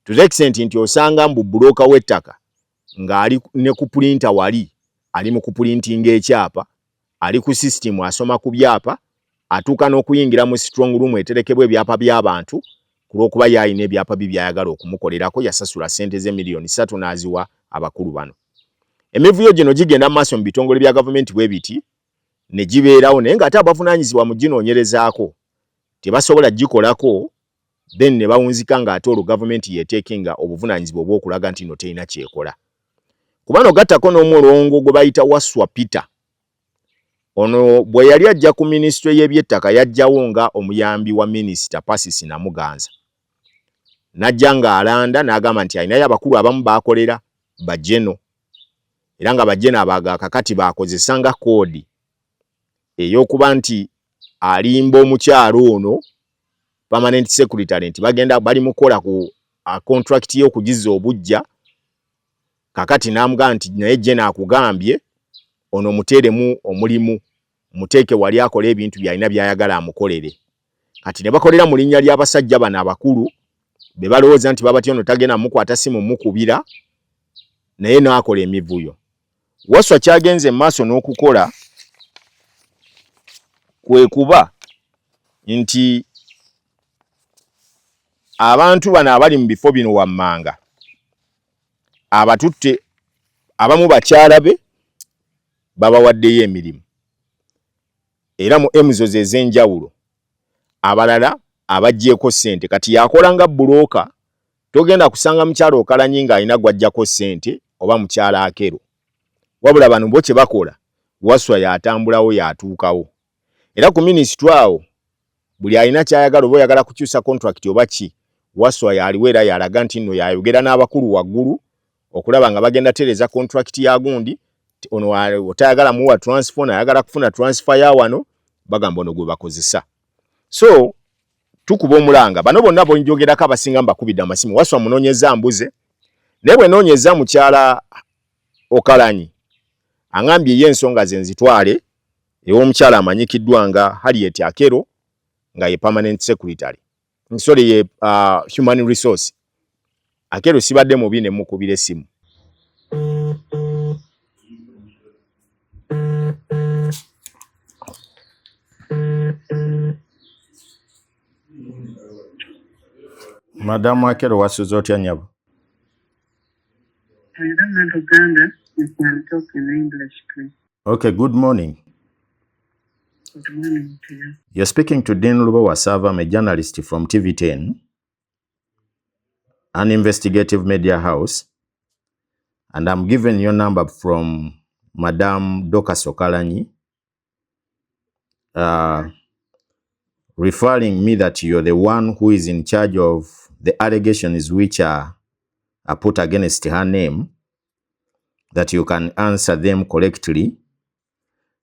To the extent nti osanga mbu bulooka w'ettaka ng'ali ne ku printer wali ali mu kuprintinga ekyapa ali ku system asoma ku byapa atuuka n'okuyingira mu strong room eterekebwa ebyapa by'abantu kulw'okuba yalina ebyapa by'ayagala okumukolerako. Yasasula ssente z'emiliyoni 3 n'aziwa abakulu bano. Emivuyo gino gigenda mu maaso mu bitongole bya gavumenti bwe biti ne gibeerawo, naye ng'ate abavunaanyizibwa mu ginoonyerezaako tebasobola gikolako, then ne bawunzika ng'ate olwo gavumenti yeeteekenga obuvunaanyizibwa obw'okulaga nti no terina kyekola. Kuba n'ogattako n'omulongo gwe bayita Wasswa Peter. Ono bwe yali ajja ku minisitule y'ebyettaka yajjawo nga omuyambi wa minisita Pasisi Namuganza. Najja ng'alanda n'agamba nti alinayo abakulu abamu baakolera bajeno. Era nga bajeno abaga kakati baakozesanga koodi ey'okuba nti alimba omukyalo ono permanent secretary nti bagenda bali mukola ku contract y'okugiza obujja. Kakati n'amugamba nti naye jeno akugambye ono muteeremu omulimu, muteeke wali akola ebintu byalina byayagala amukolere. Kati ne bakolera mu linnya ly'abasajja bano abakulu be balowooza nti babati ono tagenda mukwata simu mukubira, naye n'akola emivuyo. Wasswa kyagenze maaso n'okukola kwe kuba nti abantu bano abali mu bifo bino wammanga abatutte abamu bakyala be babawaddeyo emirimu, era mu emuzozi ez'enjawulo abalala abaggyeko ssente. Kati yakola nga bulooka, togenda kusanga mukyala Okalanyi ng'alina gw'aggyako ssente oba mukyala Akero, wabula bano bo kye bakola Wasswa yatambulawo yatuukawo. Era ku minisitule awo buli alina kyayagala, oba oyagala kukyusa contract oba ki, Wasswa yaliwo era yalaga nti nno yayogera n'abakulu waggulu okulaba nga bagenda tereza contract ya gundi. Ono otayagala muwa transfer, nayagala kufuna transfer ya wano, bagamba ono gwe bakozesa. So tukuba omulanga bano bonna bonjogerako abasinga mbakubidde amasimu. Wasswa munoonyeza mbuze, naye bwe noonyeza mukyala Okalanyi angambye ye ensonga ze nzitwale ew'omukyala amanyikiddwa nga Harriet Akero nga ye permanent secretary, sorry, ye human resource. Akero sibadde mubi ne mukubira essimu. Madam Akero, wasuze otya nyabo? I don't know Uganda. You can talk in English, please. Okay, good morning. Good morning to you. You're speaking to Dean Lubo Wasava. I'm a journalist from TV10, an investigative media house, and I'm given your number from Madam Dorcas Okalanyi, referring me that you're the one who is in charge of the allegations which are put against her name, that you can answer them correctly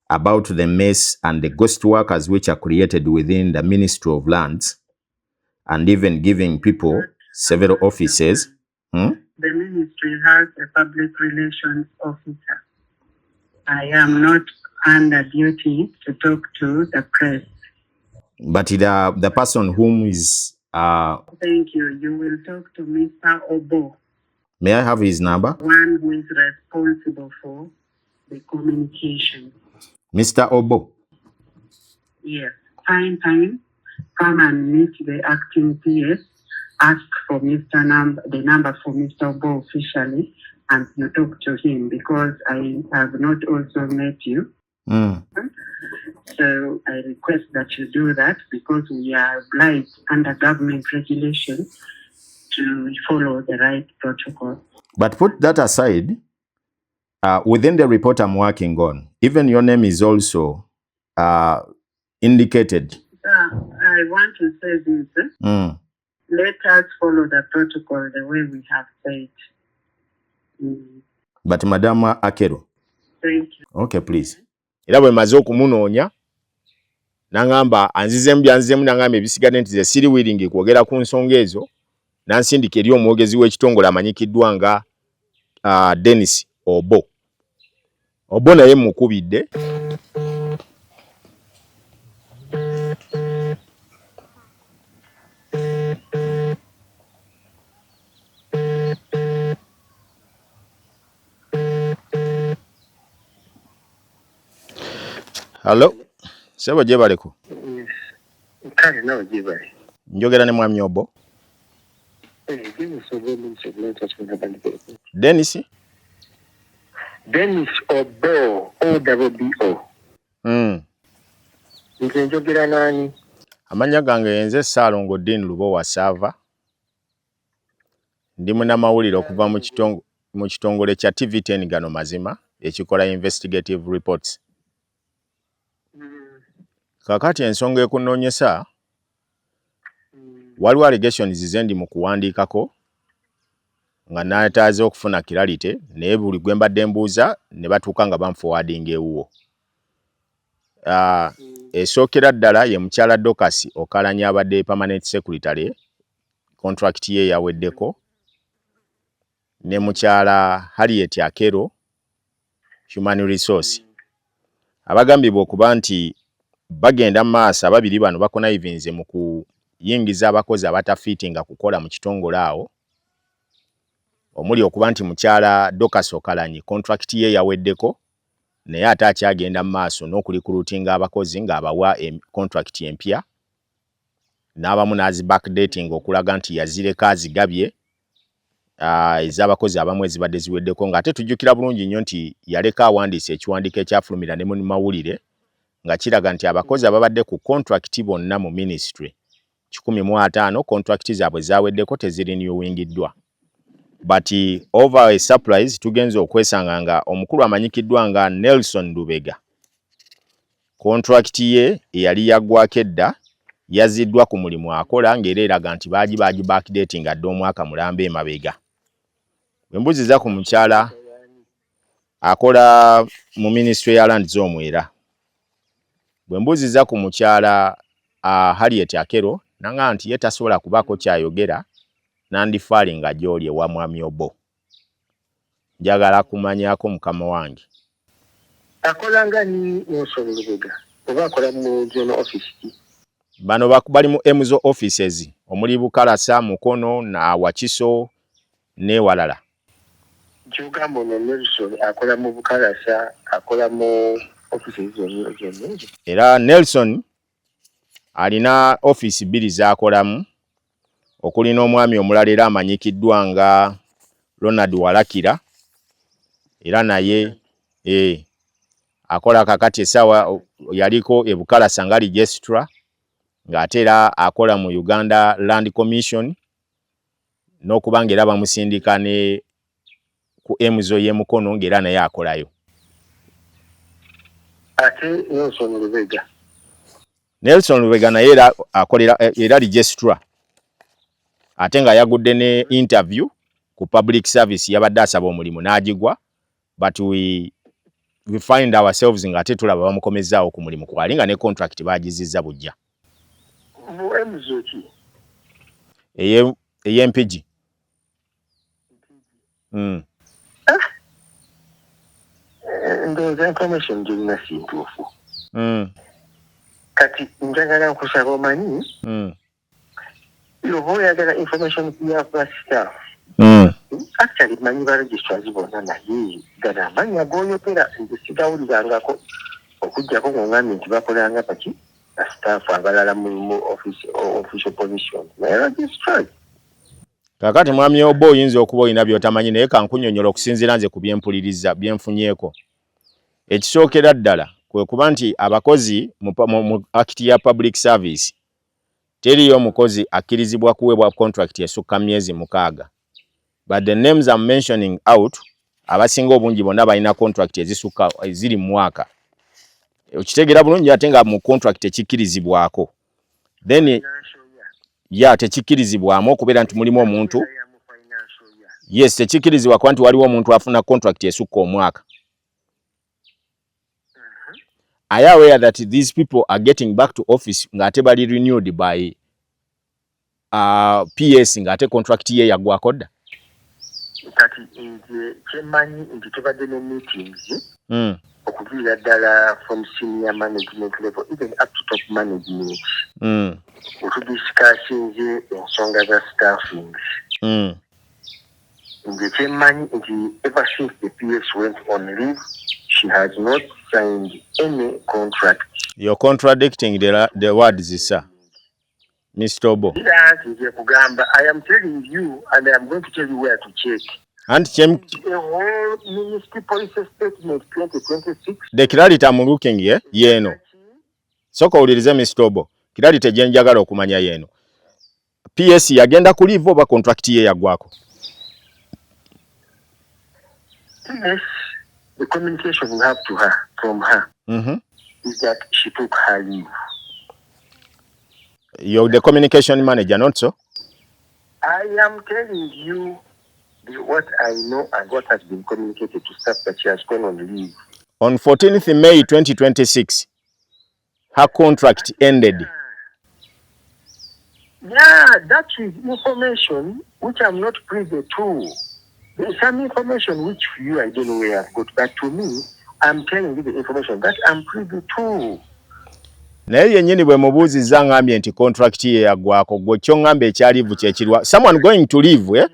about the mess and the ghost workers which are created within the Ministry of Lands, and even giving people several offices. The ministry has a public relations officer. I am not under duty to talk to the press. But the person whom is... Thank you. You will talk to Mr. Obo. May I have his number? One who is responsible for the communication. Mr. Obo? Yes. Find time. Come and meet the acting PS. Ask for the number for Mr. Obo officially, and you talk to him, because I have not also met you. So I request that you do that, because we are obliged under government regulation to follow the right protocol. But put that aside, within the report I'm working on, even your name is also indicated. I want to say this. Let us follow the protocol the way we have said. But Madam Akero. Thank you. Okay, please. Era bwe maze okumunoonya nangamba anzizemu byanzizemu nangamba ebisigadde nti ze siri willing kwogera ku nsonga ezo, nansindika eri omwogezi w'ekitongole amanyikiddwa nga Dennis Obo. Obo naye mukubidde. Hello? Sebo gye baleko? Kale nawe jibale. Njogera ne mwami Obo. Dennis Obo, O-W-B-O. Nze njogera nani? Amanya gange yenze Ssalongo Dean Lubo wa Sava. Ndi munnamawulire okuva mu kitongole kya TV10 gano mazima ekikola investigative reports. Kakati ensonga ekunoonyesa waliwo allegations zendi mu kuwandiikako nga naataaze okufuna kiralite naye buli gwe mbadde mbuuza ne batuuka nga banforwarding ewuwo. Esookera ddala ye mukyala Dorcas Okalanya abadde permanent secretary, contract ye yaweddeko, ne mukyala Harriet Akero, human resource. Abagambibwa okuba nti bagenda maaso ababiri bano bakonayivinze mu kuyingiza abakozi abatafiitinga kukola mu kitongole awo. Omuli okuba nti mukyala Dorcas Okalanya contract ye yaweddeko naye ate akyagenda maaso n'okulikulutinga abakozi ng'abawa contract empya n'abamu n'azi backdating okulaga nti yazireko azigabye ez'abakozi abamu ezibadde ziweddeko ng'ate tujjukira bulungi nnyo nti yaleka awandiisa ekiwandiiko ekyafulumira ne mu mawulire nga kiraga nti abakozi ababadde ku contract bonna mu ministry 150 contract zaabwe zaweddeko tezirenewingiddwa. But over a surprise tugenze okwesanga nga omukulu amanyikiddwa nga Nelson Lubega contract ye eyali yaggwako edda yaziddwa ku mulimu akola ng'era eraga nti baagi backdating adde omwaka mulambe emabega. Bwe mbuziza ku mukyala akola mu ministry ya land z'omwera, bwe mbuziza ku mukyala Harriet Akero nanga nti ye tasobola kubaako kyayogera nandifaali nga gy'oli ewa mwami Obo. Njagala kumanyako mukama wange. Akola nga ni Nelson Lubega oba akola mu general office? Bano bali mu MZO offices omuli Bukalasa, Mukono na Wakiso ne walala. Kyogamba no Nelson akola mu Bukalasa, akola mu offices zonna. Era Nelson alina office bbiri z'akolamu okuli n'omwami omulala era amanyikiddwa nga Ronald Walakira era naye akola kakati essaawa yaliko ebukalasa nga registra ng'ate era akola mu Uganda Land Commission n'okubanga era bamusindika ne ku MZO ye Mukono ng'era naye akolayo. Ate Nelson Lubega naye era akolera era registra ate nga yagudde ne interview ku public service yabadde asaba omulimu n'agigwa, but we find ourselves nga ate tulaba bamukomezaawo ku mulimu kwali nga ne contract baagizizza bujja. Ey'empigi. Ndowooza information gyolina si ntuufu. Kati njagala nkusaba omanyi oba oyagala information ya staff. Actually manyi ba registrars bonna naye gana amanya g'oyogera nze sigawulirangako okuggyako ng'ongambye nti bakolanga paki staff abalala mu official position naye registrars. Kakati mwami Obo oyinza okuba olina by'otamanyi naye kankunyonyola okusinziira nze ku byempuliriza byenfunyeko. Ekisookera ddala kwe kuba nti abakozi mu act ya public service teriyo omukozi akkirizibwa kuweebwa contract esukka myezi 6. But the names I'm mentioning out abasinga obungi bonna balina contract ezisukka eziri mu mwaka. Okitegeera bulungi ate nga mu contract ekikkirizibwako. Then tekikkirizibwamu okubeera nti mulimu omuntu. Yes, tekikkirizibwa kwa nti waliwo omuntu afuna contract esukka omwaka. I am aware that these people are getting back to office ngate bali renewed by PS ngate contract ye yagwako dda. Kati nze kyemanyi nti tubadde ne meetings okuviira ddala from senior management level even up to top management. Otudiscussinze ensonga za staffing. Nze kyemanyi nti ever since the PS went on leave she has not signed any contract. You're contradicting the words, sir. Mr. Obo. I am telling you, and I am going to tell you where to check. And the whole ministry policy statement 2026. The clarity I'm looking here, yeno. Soko ulirize Mr. Obo. Clarity jenjagala okumanya yeno. PS yagenda ku leave oba contract ye yagwako. Yes, the communication we have to her from her is that she took her leave. You're the communication manager, not so? I am telling you what I know and what has been communicated to staff that she has gone on leave. On 14th May 2026, her contract ended. Yeah, that is information which I'm not privy to. There's some information which you, I don't know where I've got, but to me, I'm telling you the information that I'm privy to. Naye yennyini bwe mubuuzizza ngambye nti contract ye yagwako gwe kyo ngambe ekyalivu kyekirwa. Someone going to leave, eh?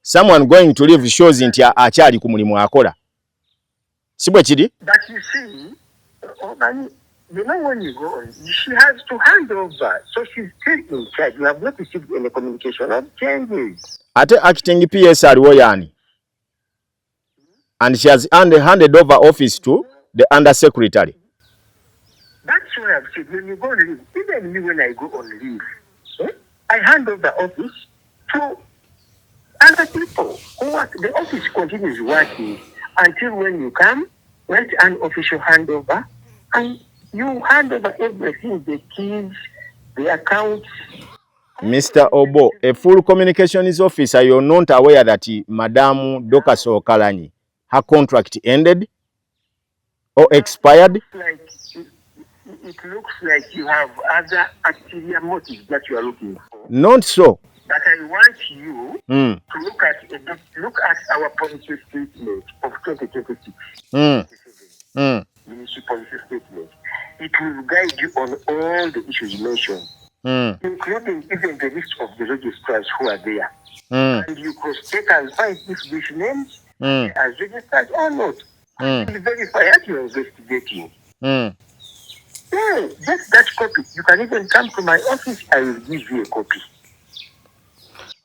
Someone going to leave shows nti akyali ku mulimu akola. Si bwe kiri? But you see, you know when you go on, she has to hand over. So she's still in charge. You have not received any communication of changes. Ate acting PS aliwo yani. And she has handed over office to the under secretary. That's why I've said when you go on leave, even me when I go on leave, I hand over office to other people who work. The office continues working until when you come, write an official handover, and you hand over everything, the keys, the accounts. Mr. Obo, a full communications officer, you're not aware that Madam Dorcas Okalanyi, her contract ended or expired? It looks like you have other ulterior motives that you are looking for. Not so. But I want you to look at our policy statement of 2026. Ministry policy statement. It will guide you on all the issues mentioned, including even the list of the registrars who are there. And you cross-check and find if these names are registered or not. And you verify as you're investigating. Just that copy. You can even come to my office. I will give you a copy.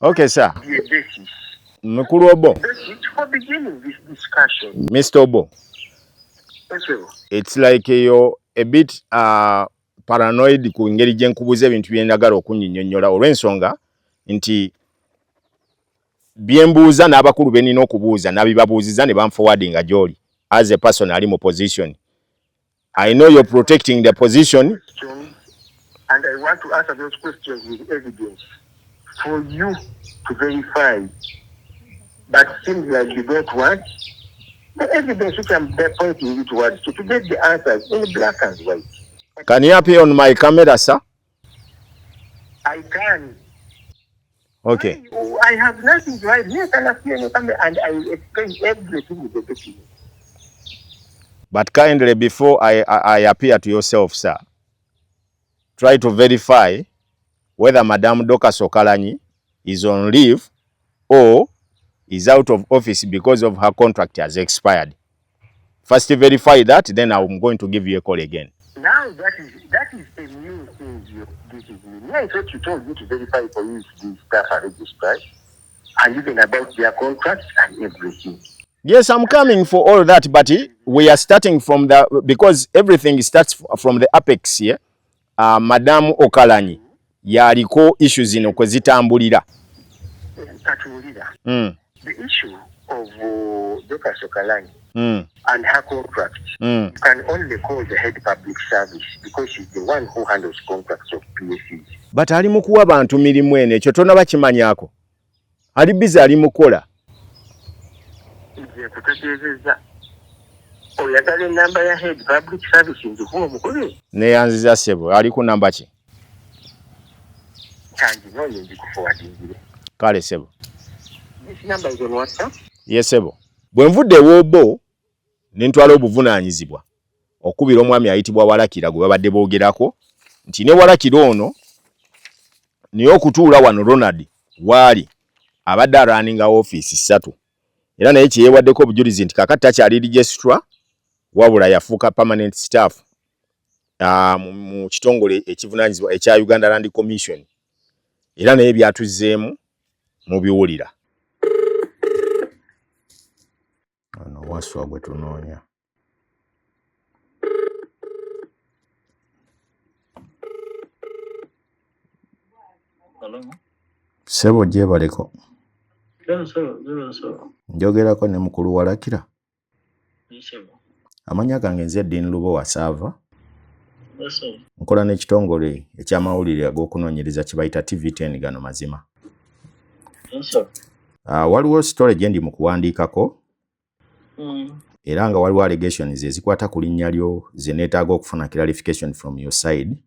Okay, sir. The basis. Mukulu Obo. Basis for beginning this discussion. Mr. Obo. It's like you're a bit paranoid ku ngeri gye nkubuuza ebintu bye njagala okunnyonnyola olw'ensonga nti bye mbuuza n'abakulu be nina okubuuza n'abibabuuziza ne banforwardinga gy'oli as a person ali mu position. I know you're protecting the position. And I want to answer those questions with evidence for you to verify. But seems like you don't want the evidence which I'm pointing you towards to get the answers in black and white. Can you appear on my camera, sir? I can. Okay. I have nothing to hide. Yes, I can appear on the camera and I will explain everything with the document. But kindly, before I appear to yourself, sir, try to verify whether Madam Dorcas Okalanyi is on leave or is out of office because of her contract has expired. First verify that, then I'm going to give you a call again. Now that is a new thing this is new. I thought you told me to verify for you the staff are registered and even about their contracts and everything. Yes, I'm coming for all that, but we are starting from because everything starts from the apex here. Madam Okalanyi yaliko issues ino kwe zitambulira. The issue of Dorcas Okalanyi and her contract, you can only call the head public service because she's the one who handles contracts of PSCs. But ali mukuwa abantu mirimu ene ekyo tonaba kimanyako. Ali busy ali mukola. Oyagala enamba ya head public service nzukuwa mukole. Neyanziza sebo ali ku namba ki? Kandi nonye ndikuforwardingire. Kale sebo. This number is on WhatsApp? Yes sebo. Bwe nvudde wobo nentwala obuvunaanyizibwa okubira omwami ayitibwa Walakira gwe babadde boogerako nti ne Walakira ono niyo okutuula wano Ronald waali abadde araninga office 3 era naye kyeyewaddeko obujulizi nti kakati takyali registrar wabula yafuuka permanent staff mu kitongole ekivunaanyizibwa ekya Uganda Land Commission era naye byatuzzeemu mu biwulira. Ono waswa gwe tunoonya. Sebo gyebaleko. Njogerako ne mukulu Walakira. Amanya gange nze Dean Lubowa Sava. Nkola n'ekitongole eky'amawulire ag'okunoonyereza kye bayita TV10 gano mazima. Waliwo story gye ndi mu kuwandiikako era nga waliwo allegations ezikwata ku linnya lyo ze neetaaga okufuna clarification from your side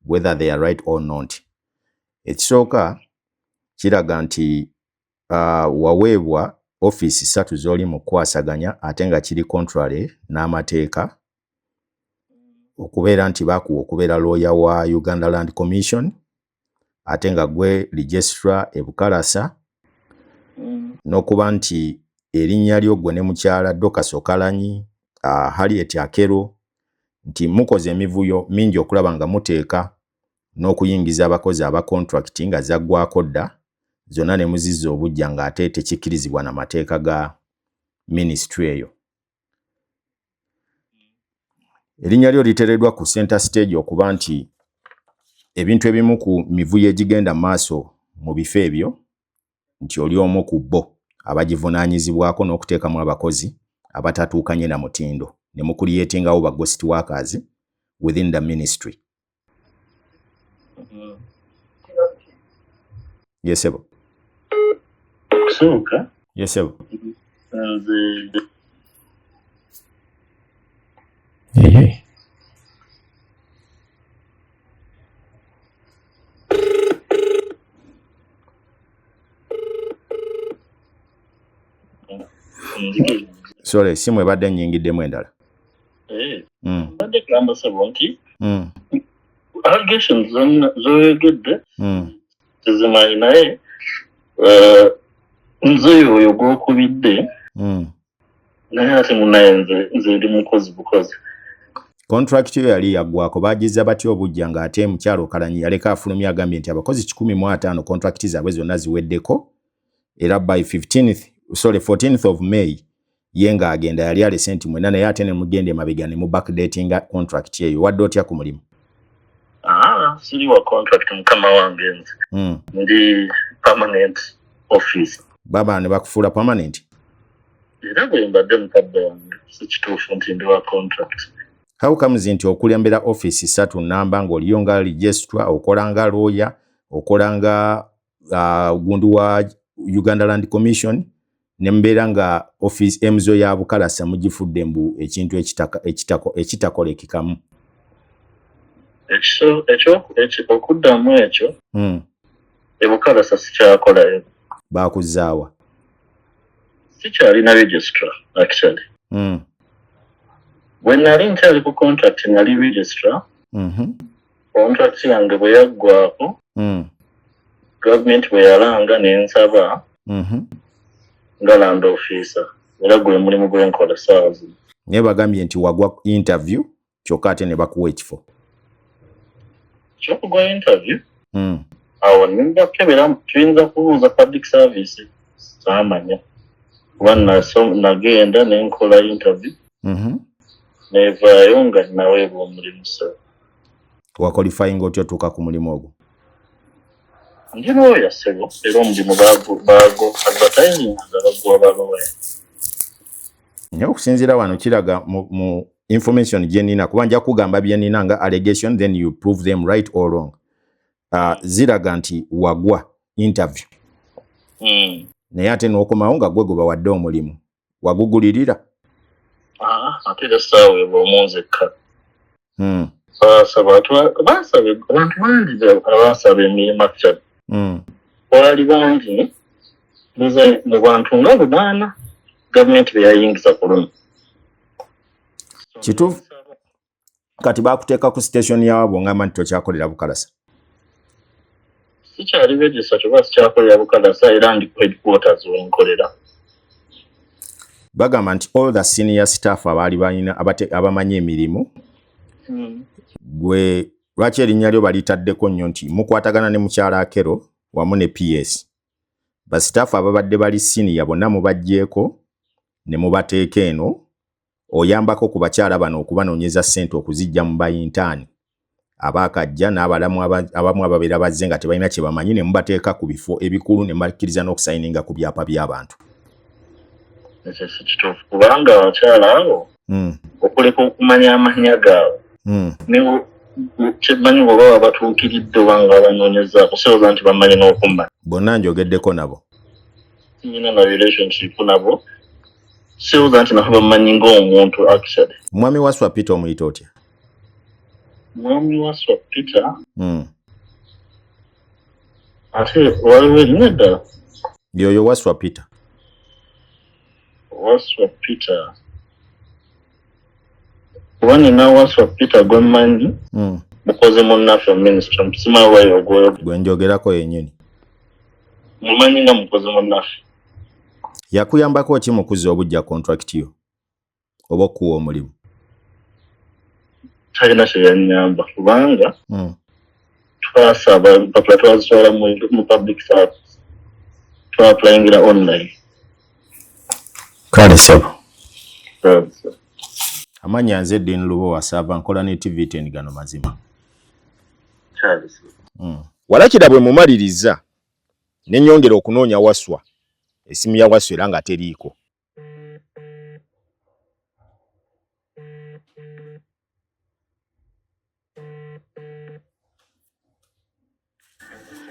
whether they are right or not. Ekisooka kiraga nti waweebwa office 3 z'oli mu kukwasaganya ate nga kiri contrary n'amateeka okubeera nti bakuwa okubeera lawyer wa Uganda Land Commission ate nga gwe registrar e Bukalasa n'okuba nti erinnya lyo gwe ne mukyala Dorcas Okalanyi Harriet Akero nti mukoze emivuyo mingi okulaba nga muteeka n'okuyingiza abakozi aba contract nga zaggwako dda zonna ne muzizza obujja ng'ate tekikkirizibwa n'amateeka ga ministry eyo. Erinnya lyo liteereddwa ku center stage okuba nti ebintu ebimu ku mivuyo egigenda maaso mu bifo ebyo nti oli omu ku bo abagivunaanyizibwako n'okuteekamu abakozi abatatuukanye na mutindo ne mu creatingawo ba ghost workers within the ministry. Yes, sir. Kusooka. Yes, sir. Yeah. Sorry, simu ebadde nnyingiddemu endala. Badde kugamba sebo nti allegations z'oyogedde tezimanyi naye nze oyo gw'okubidde naye ate munaye nze ndi mukozi bukozi. Contract yo yali yaggwako baagizza batya obujja ng'ate mukyalo Okalanyi yaleka afulumya agambye nti abakozi 150 contract zaabwe zonna ziweddeko era by 14th of May ye ng'agenda yali alese nti mwena naye ate ne mugenda emabega ne mu backdatinga contract eyo wadde otya ku mulimu? Siri wa contract mukama wange nze ndi permanent office. Baba ne bakufuula permanent? Era bwe mbadde mukadde wange si kituufu nti ndi wa contract. How comes nti okulembera office 3 namba ng'oliyo nga registrar, okola nga lawyer, okola nga gundu wa Uganda Land Commission ne mbeera nga office emzo ya Bukalasa mugifudde mbu ekintu ekitakolekekamu? Okuddamu ekyo Bukalasa sikyakolayo. Baakuzaawa? Sikyalina registrar actually. Bwe nali nkyali ku contract nali registrar. Contract yange bwe yaggwako government bwe yalanga n'ensaba nga land officer era gwe mulimu gwenkola saawa zino. Naye bagambye nti wagwa interview kyokka ate ne bakuwa ekifo. Kyokugwa interview? Awo nimbakebera tuyinza kubuuza public service saamanya kuba nagenda nenkola interview nevaayo nga naweebwa omulimu sa. Waqualifying otya otuuka ku mulimu ogwo? Ndi lawyer sebo era omulimu baago advertising nga baggwa balawyer. Naye okusinziira wano kiraga mu information gye nina kuba nja kugamba bye nina nga allegation then you prove them right or wrong. Ziraga nti wagwa interview. Naye ate n'okomawo nga gwe bawadde omulimu wagugulirira? Ate saaweebwa omunzekka. Abantu bangi abaasaba emirimu actually. Baali bangi mu bantu nga 8 gavumenti be yayingiza ku luno. Kituufu kati baakuteeka ku station yaabwe ngamba nti tokyakolera Bukalasa? Sikyali register kyokka sikyakolera Bukalasa era ndi headquarters wenkolera. Bagamba nti all the senior staff abaali balina abamanyi emirimu Gwe lwaki erinnya lyo balitaddeko nnyo nti mukwatagana ne mukyala Akero wamu ne PS. Basitaafu ababadde bali siniya bonna mubaggyeko ne mubateeka eno oyambako ku bakyala bano okubanoonyeza ssente okuzijja mu bayintaani abaakajja n'abalamu abamu ababeera bazze nga tebalina kye bamanyi ne mubateeka ku bifo ebikulu ne mubakkiriza n'okusayininga ku byapa by'abantu. Ekyo si kituufu kubanga abakyala abo okuleka okumanya amannya gaabwe kyemanyi bw'oba wabatuukiridde obanga abanoonyezaako sooza nti bamanyi n'okumanya. Bonna njogeddeko nabo. Nyina na relationship nabo sooza nti nabo bamanyi ng'omuntu actually. Mwami Waswa Peter omuyita otya? Mwami Waswa Peter? Ate waliwo erinnya ddala? Yoyo Waswa Peter. Waswa Peter. Wani na Waswa Peter gwe mmanyi mukozi munnaffe ministry mpusimawo wayo ogwoyo gwe njogerako yennyini. Mumanyi nga mukozi munnaffe. Yakuyambako ki mu kuzza obujja contract yo oba okuwa omulimu? Talina kye yannyamba kubanga twasaba empapula twazitwala mu public service twapulayingira online. Kale sebo. Amanya nze Dean Lubowa Sava nkola ne TV 10 gano mazima. Walakira bwe mumaliriza ne nnyongera okunoonya Waswa esimu ya Waswa era nga teriiko.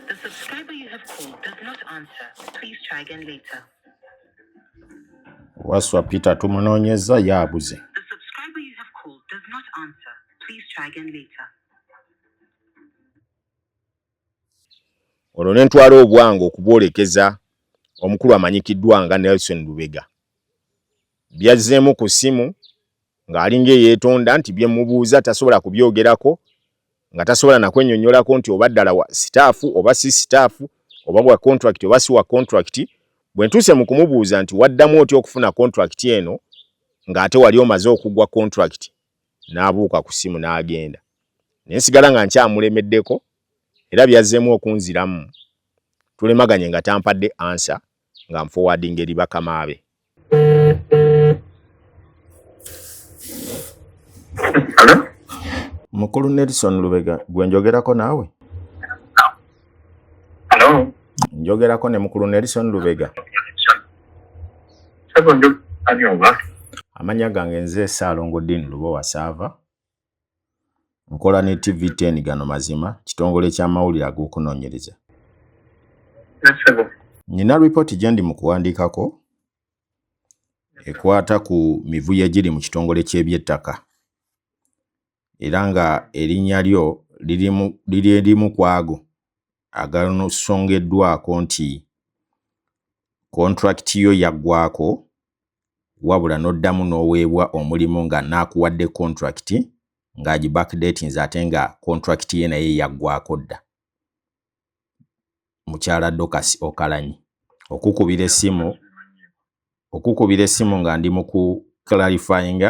The subscriber you have called does not answer. Please try again later. Waswa Peter tumunoonyeza yaabuze. The subscriber you have called does not answer. Please try again later. Olwo ne ntwala obwangu okubwolekeza omukulu amanyikiddwa nga Nelson Lubega. Byazzeemu ku simu ng'alinga eyeetonda nti bye mubuuza tasobola kubyogerako nga tasobola na kwennyonnyolako nti oba ddala wa sitaafu oba si sitaafu oba wa contract oba si wa contract. Bwe ntuuse mu kumubuuza nti waddamu otya okufuna contract eno ng'ate wali omaze okugwa contract, n'abuuka ku simu n'agenda. Ne nsigala nga nkyamulemeddeko era byazzeemu okunziramu. Tulemaganye nga tampadde answer nga forwarding eri bakama be. Hello? Mukulu Nelson Lubega gwe njogerako naawe? Hello? Njogerako ne mukulu Nelson Lubega. Amanya gange nze Saalongo Dean Lubowa Sava. Nkola ne TV 10 gano mazima, kitongole ky'amawulire ag'okunoonyereza. Nina ripoti gye ndi mu kuwandiikako ekwata ku mivuyo egiri mu kitongole ky'ebyettaka. Era nga erinnya lyo liri erimu ku ago aganosongeddwako nti contract yo yaggwako wabula n'oddamu n'oweebwa omulimu nga naakuwadde contract ng'agi backdating ate nga contract ye naye yaggwako dda. Mukyala Dokasi Okalanyi okukubira essimu nga ndi mu ku clarifying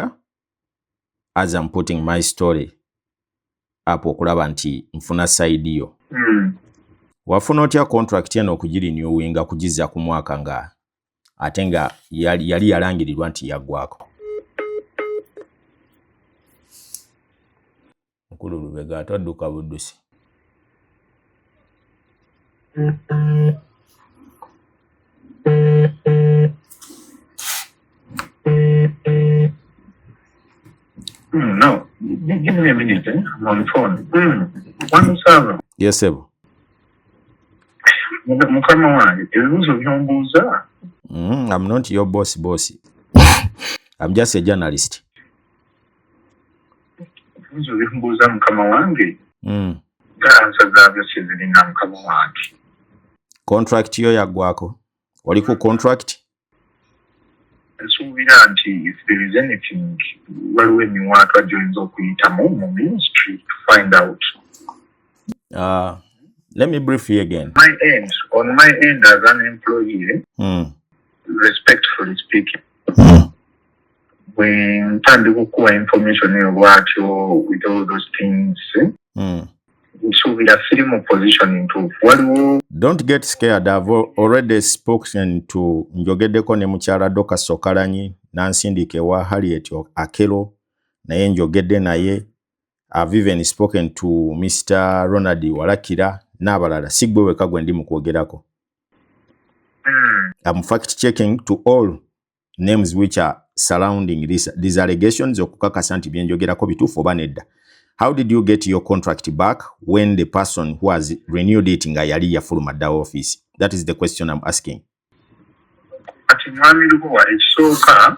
as I'm putting my story up okulaba nti nfuna side yo. Wafuna otya contract eno okugirinewinga kugizza ku mwaka nga ate nga yali yalangirirwa nti yaggwako? Mukulu Lubega atadduka buddusi. No, give me a minute. I'm on the phone. One server. Yes, sir. Mukama wange, ebibuuzo byombuuza. I'm not your boss. I'm just a journalist. Ebibuuzo byombuuza mukama wange. Answer zaabyo sizirina mukama wange. Contract yo yaggwako? Oli ku contract? Nsuubira nti if there is anything waliwo emiwaatwa gy'oyinza okuyitamu mu ministry to find out. Let me brief you again. On my end as an employee, respectfully speaking, when Tanduku information what you with all those things. So we are feeling more position into what. Don't get scared. I've already spoken to Njogedeko ne mukyala Doka Sokalanyi nansindike wa Harriet Akelo naye njogedde naye. I've even spoken to Mr. Ronald Walakira n'abalala sigwe weka gwe ndi mu kwogerako. I'm fact checking to all names which are surrounding these allegations okukakasa nti byenjogerako bituufu oba nedda. How did you get your contract back when the person who has renewed it nga yali yafuluma dda office? That is the question I'm asking. Ati mwami luwa ekisooka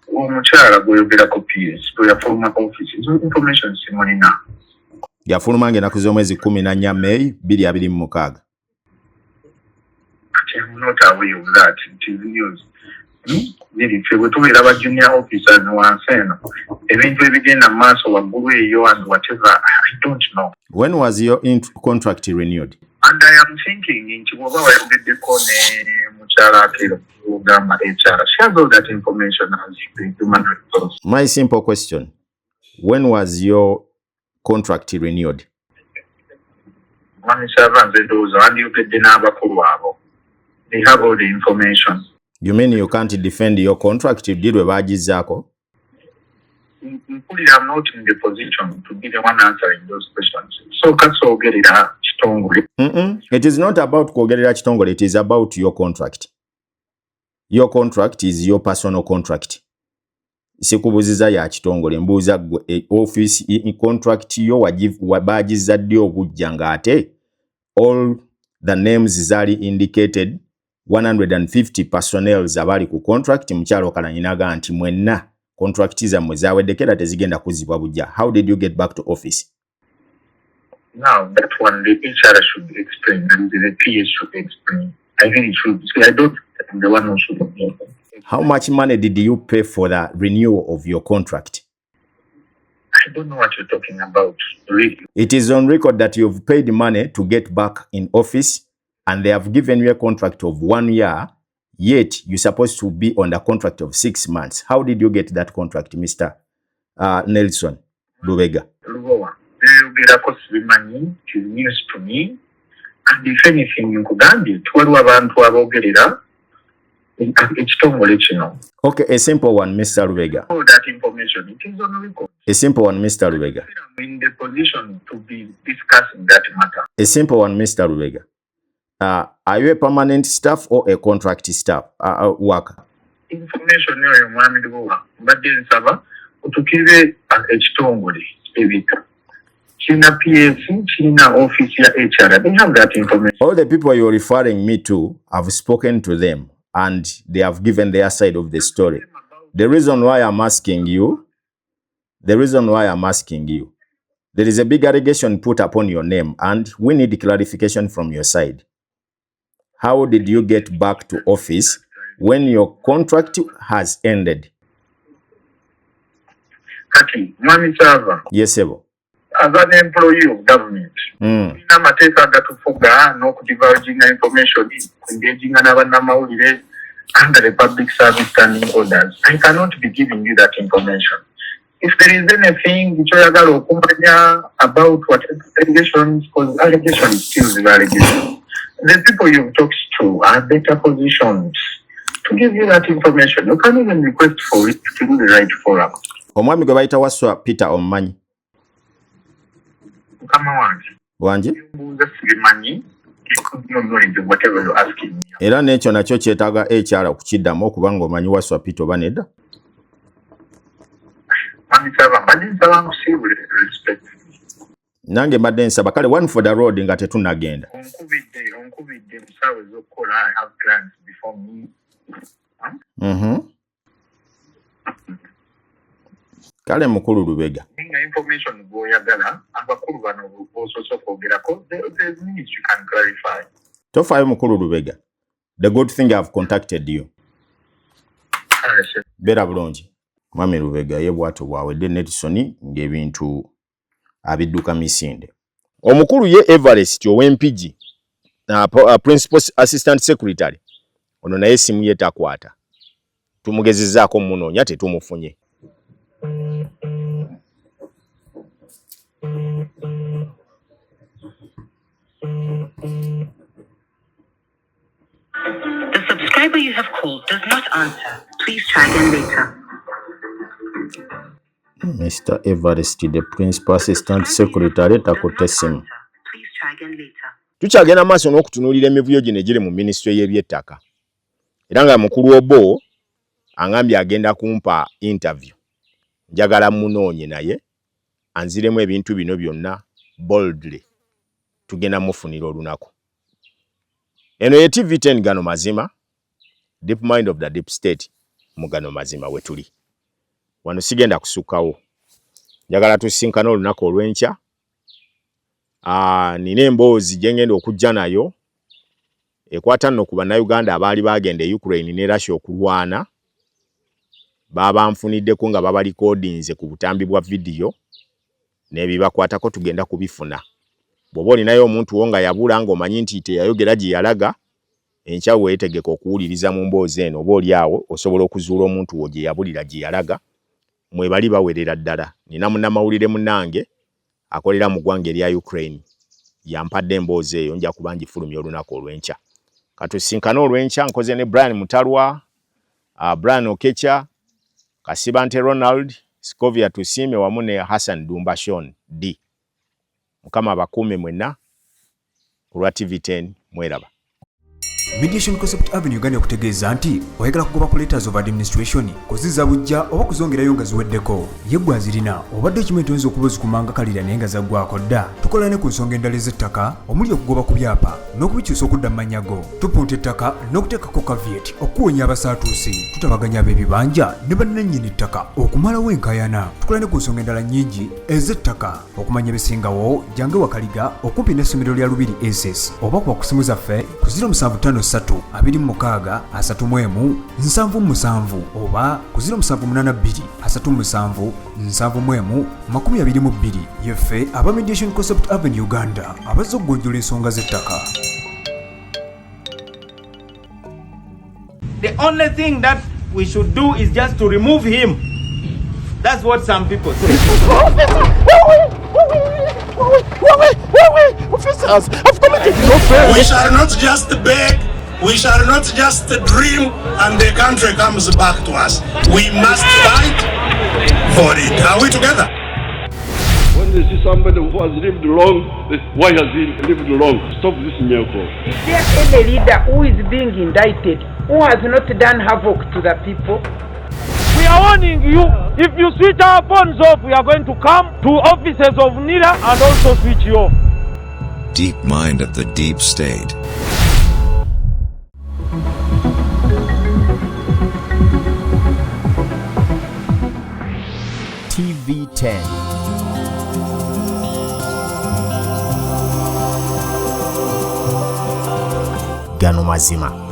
omukyala gweyogerako PS bwe yafuluma office information simonina. Yafuluma ng'ennaku z'omwezi 14 May 2026. I'm not aware of that. It is news. Really, we to the junior officers once and eventually begin a mass or a buoy and whatever. I don't know. When was your contract renewed? And I am thinking in Chihuahua, I did the Kone Muchara Ugama HR. She has all that information as human resource. My simple question. When was your contract renewed? One servant those and you get the Navakuavo. They have all the information. You mean you can't defend your contract? You did with Bajizako? I'm not in the position to be the one answering those questions. So Kaso Gerida Chitongole. It is not about Kogerida Chitongole, it is about your contract. Your contract is your personal contract. Sekubuziza ya Chitongole mbuza office contract yo wabajiza dio bujjanga ate all the names zali indicated 150 personnel zabali ku contract mukyalo kalanyinaga nti mwenna contract zammwe zaweddekera tezigenda kuzibwa bujja. How did you get back to office? Now that one the HR should explain and the PS should explain. I think it should. So I don't. I'm the one who should explain. How much money did you pay for the renewal of your contract? I don't know what you're talking about. Really. It is on record that you've paid money to get back in office and they have given you a contract of 1 year, yet you're supposed to be on the contract of 6 months. How did you get that contract, Mr. Nelson Lubega? It is news to me. And if anything, you could add it. Okay, a simple one, Mr. Lubega. All that information, it is on record. A simple one, Mr. Lubega. I'm in the position to be discussing that matter. A simple one, Mr. Lubega. Are you a permanent staff or a contract staff worker? Information you want me to go, but then Saba, to give it a Chitongole, Evita. China PSC, China office HR. They have that information. All the people you're referring me to, I've spoken to them and they have given their side of the story. The reason why I'm asking you, there is a big allegation put upon your name and we need clarification from your side. How did you get back to office when your contract has ended? Kati, Mwami Sava. Yes, Ebo. As an employee of government, Namateka that to fuga no divulging information, engaging another under the public service standing orders. I cannot be giving you that information. If there is anything which I got about what allegations, because allegations still the allegation. The people you've talked to are better positioned to give you that information. You can't even request for it through the right forum. Omwami gwe bayita waswa Peter Omanyi. Wanji? Whatever you're asking me. Era n'ekyo nakyo kyetaaga HR okukiddamu okubanga omanyi waswa Peter oba nedda? Nange mbadde nsaba kale one for the road nga tetunnagenda. Onkubidde musaawe z'okukola I have plans before me. Kale mukulu Lubega. Information gwoyagala abakulu bano b'osoose okwogerako there's needs you can clarify. Tofaayo mukulu Lubega. The good thing I've contacted you. Beera bulungi. Mwami Lubega ye bwato bwawedde Nelson ng'ebintu abidduka misinde. Omukulu ye Everest ow'Empigi, Principal Assistant Secretary, ono naye simu ye takwata. Tumugezezzaako munoonya tetumufunye. The subscriber you have called does not answer. Please try again later. Mr. Everest, the Principal Assistant Secretary, takutte essimu. Please try again later. Tukyagenda maaso n'okutunuulira emivuyo gino egiri mu Ministry y'ebyettaka. Era nga mukulu Obo angambye agenda kumpa interview. Njagala munoonye naye anziremu ebintu bino byonna boldly. Tugenda mufunira olunaku. Eno ye TV10 Gano Mazima, Deep Mind of the Deep State mu Gano Mazima we tuli. Wano sigenda kusukkawo. Njagala tusinkana olunaku olw'enkya. Nina emboozi gye ngenda okujja nayo ekwata nno ku bannayuganda abaali bagenda e Ukraine ne Russia okulwana. Baba nfuniddeko nga baba recordings ku butambi bwa video n'ebibakwatako tugenda kubifuna. Bw'oba olinayo omuntu wo nga yabula ng'omanyi nti teyayogera gye yalaga, enkya weetegeka okuwuliriza mu mboozi eno oba oli awo osobola okuzuula omuntu wo gye yabulira gye yalaga. Mwe bali bawerera ddala. Nina munnamawulire munnange akolera mu ggwanga erya Ukraine. Yampadde emboozi eyo nja kuba ngifulumya olunaku olw'enkya. Katusinkana olw'enkya nkoze ne Brian Mutalwa, Brian Okecha, Kasibante Ronald, Scovia Tusime wamu ne Hassan Dumbashon D. Mukama abakuume mwenna ku lwa TV10 mweraba. Mediation Concept Avenue Uganda okutegeeza nti oyagala kugoba ku letters of administration kuziza bujja oba kuzongerayo nga ziweddeko yeggwa zirina oba document oyinza okuba ozikumanga kalira naye nga zaggwako dda. Tukola ne ku nsonga endala ez'ettaka omuli okugoba ku byapa n'okubikyusa okudda mu manyago, tupunta ettaka n'okuteekako caveat okuwonya abasaatuusi, tutabaganya ab'ebibanja ne bannannyini ttaka okumalawo enkayana. Tukola ne ku nsonga endala nnyingi ez'ettaka okumanya ebisingawo jange wakaliga okumpi n'essomero lya Lubiri SS oba kuba ku simu zaffe ku 075 3 oba ku 0782 yeffe aba Mediation Concept Avenue Uganda abazza okugonjola ensonga z'ettaka. The only thing that we should do is just to remove him. That's what some people say. Officers, I've committed no offense. We shall not just beg. We shall not just dream and the country comes back to us. We must fight for it. Are we together? When they see somebody who has lived long, why has he lived long? Stop this miracle. Is there any leader who is being indicted who has not done havoc to the people? We are warning you, if you switch our phones off, we are going to come to offices of NIRA and also switch you off. Deep Mind of the Deep State. TV10 Gano Mazima.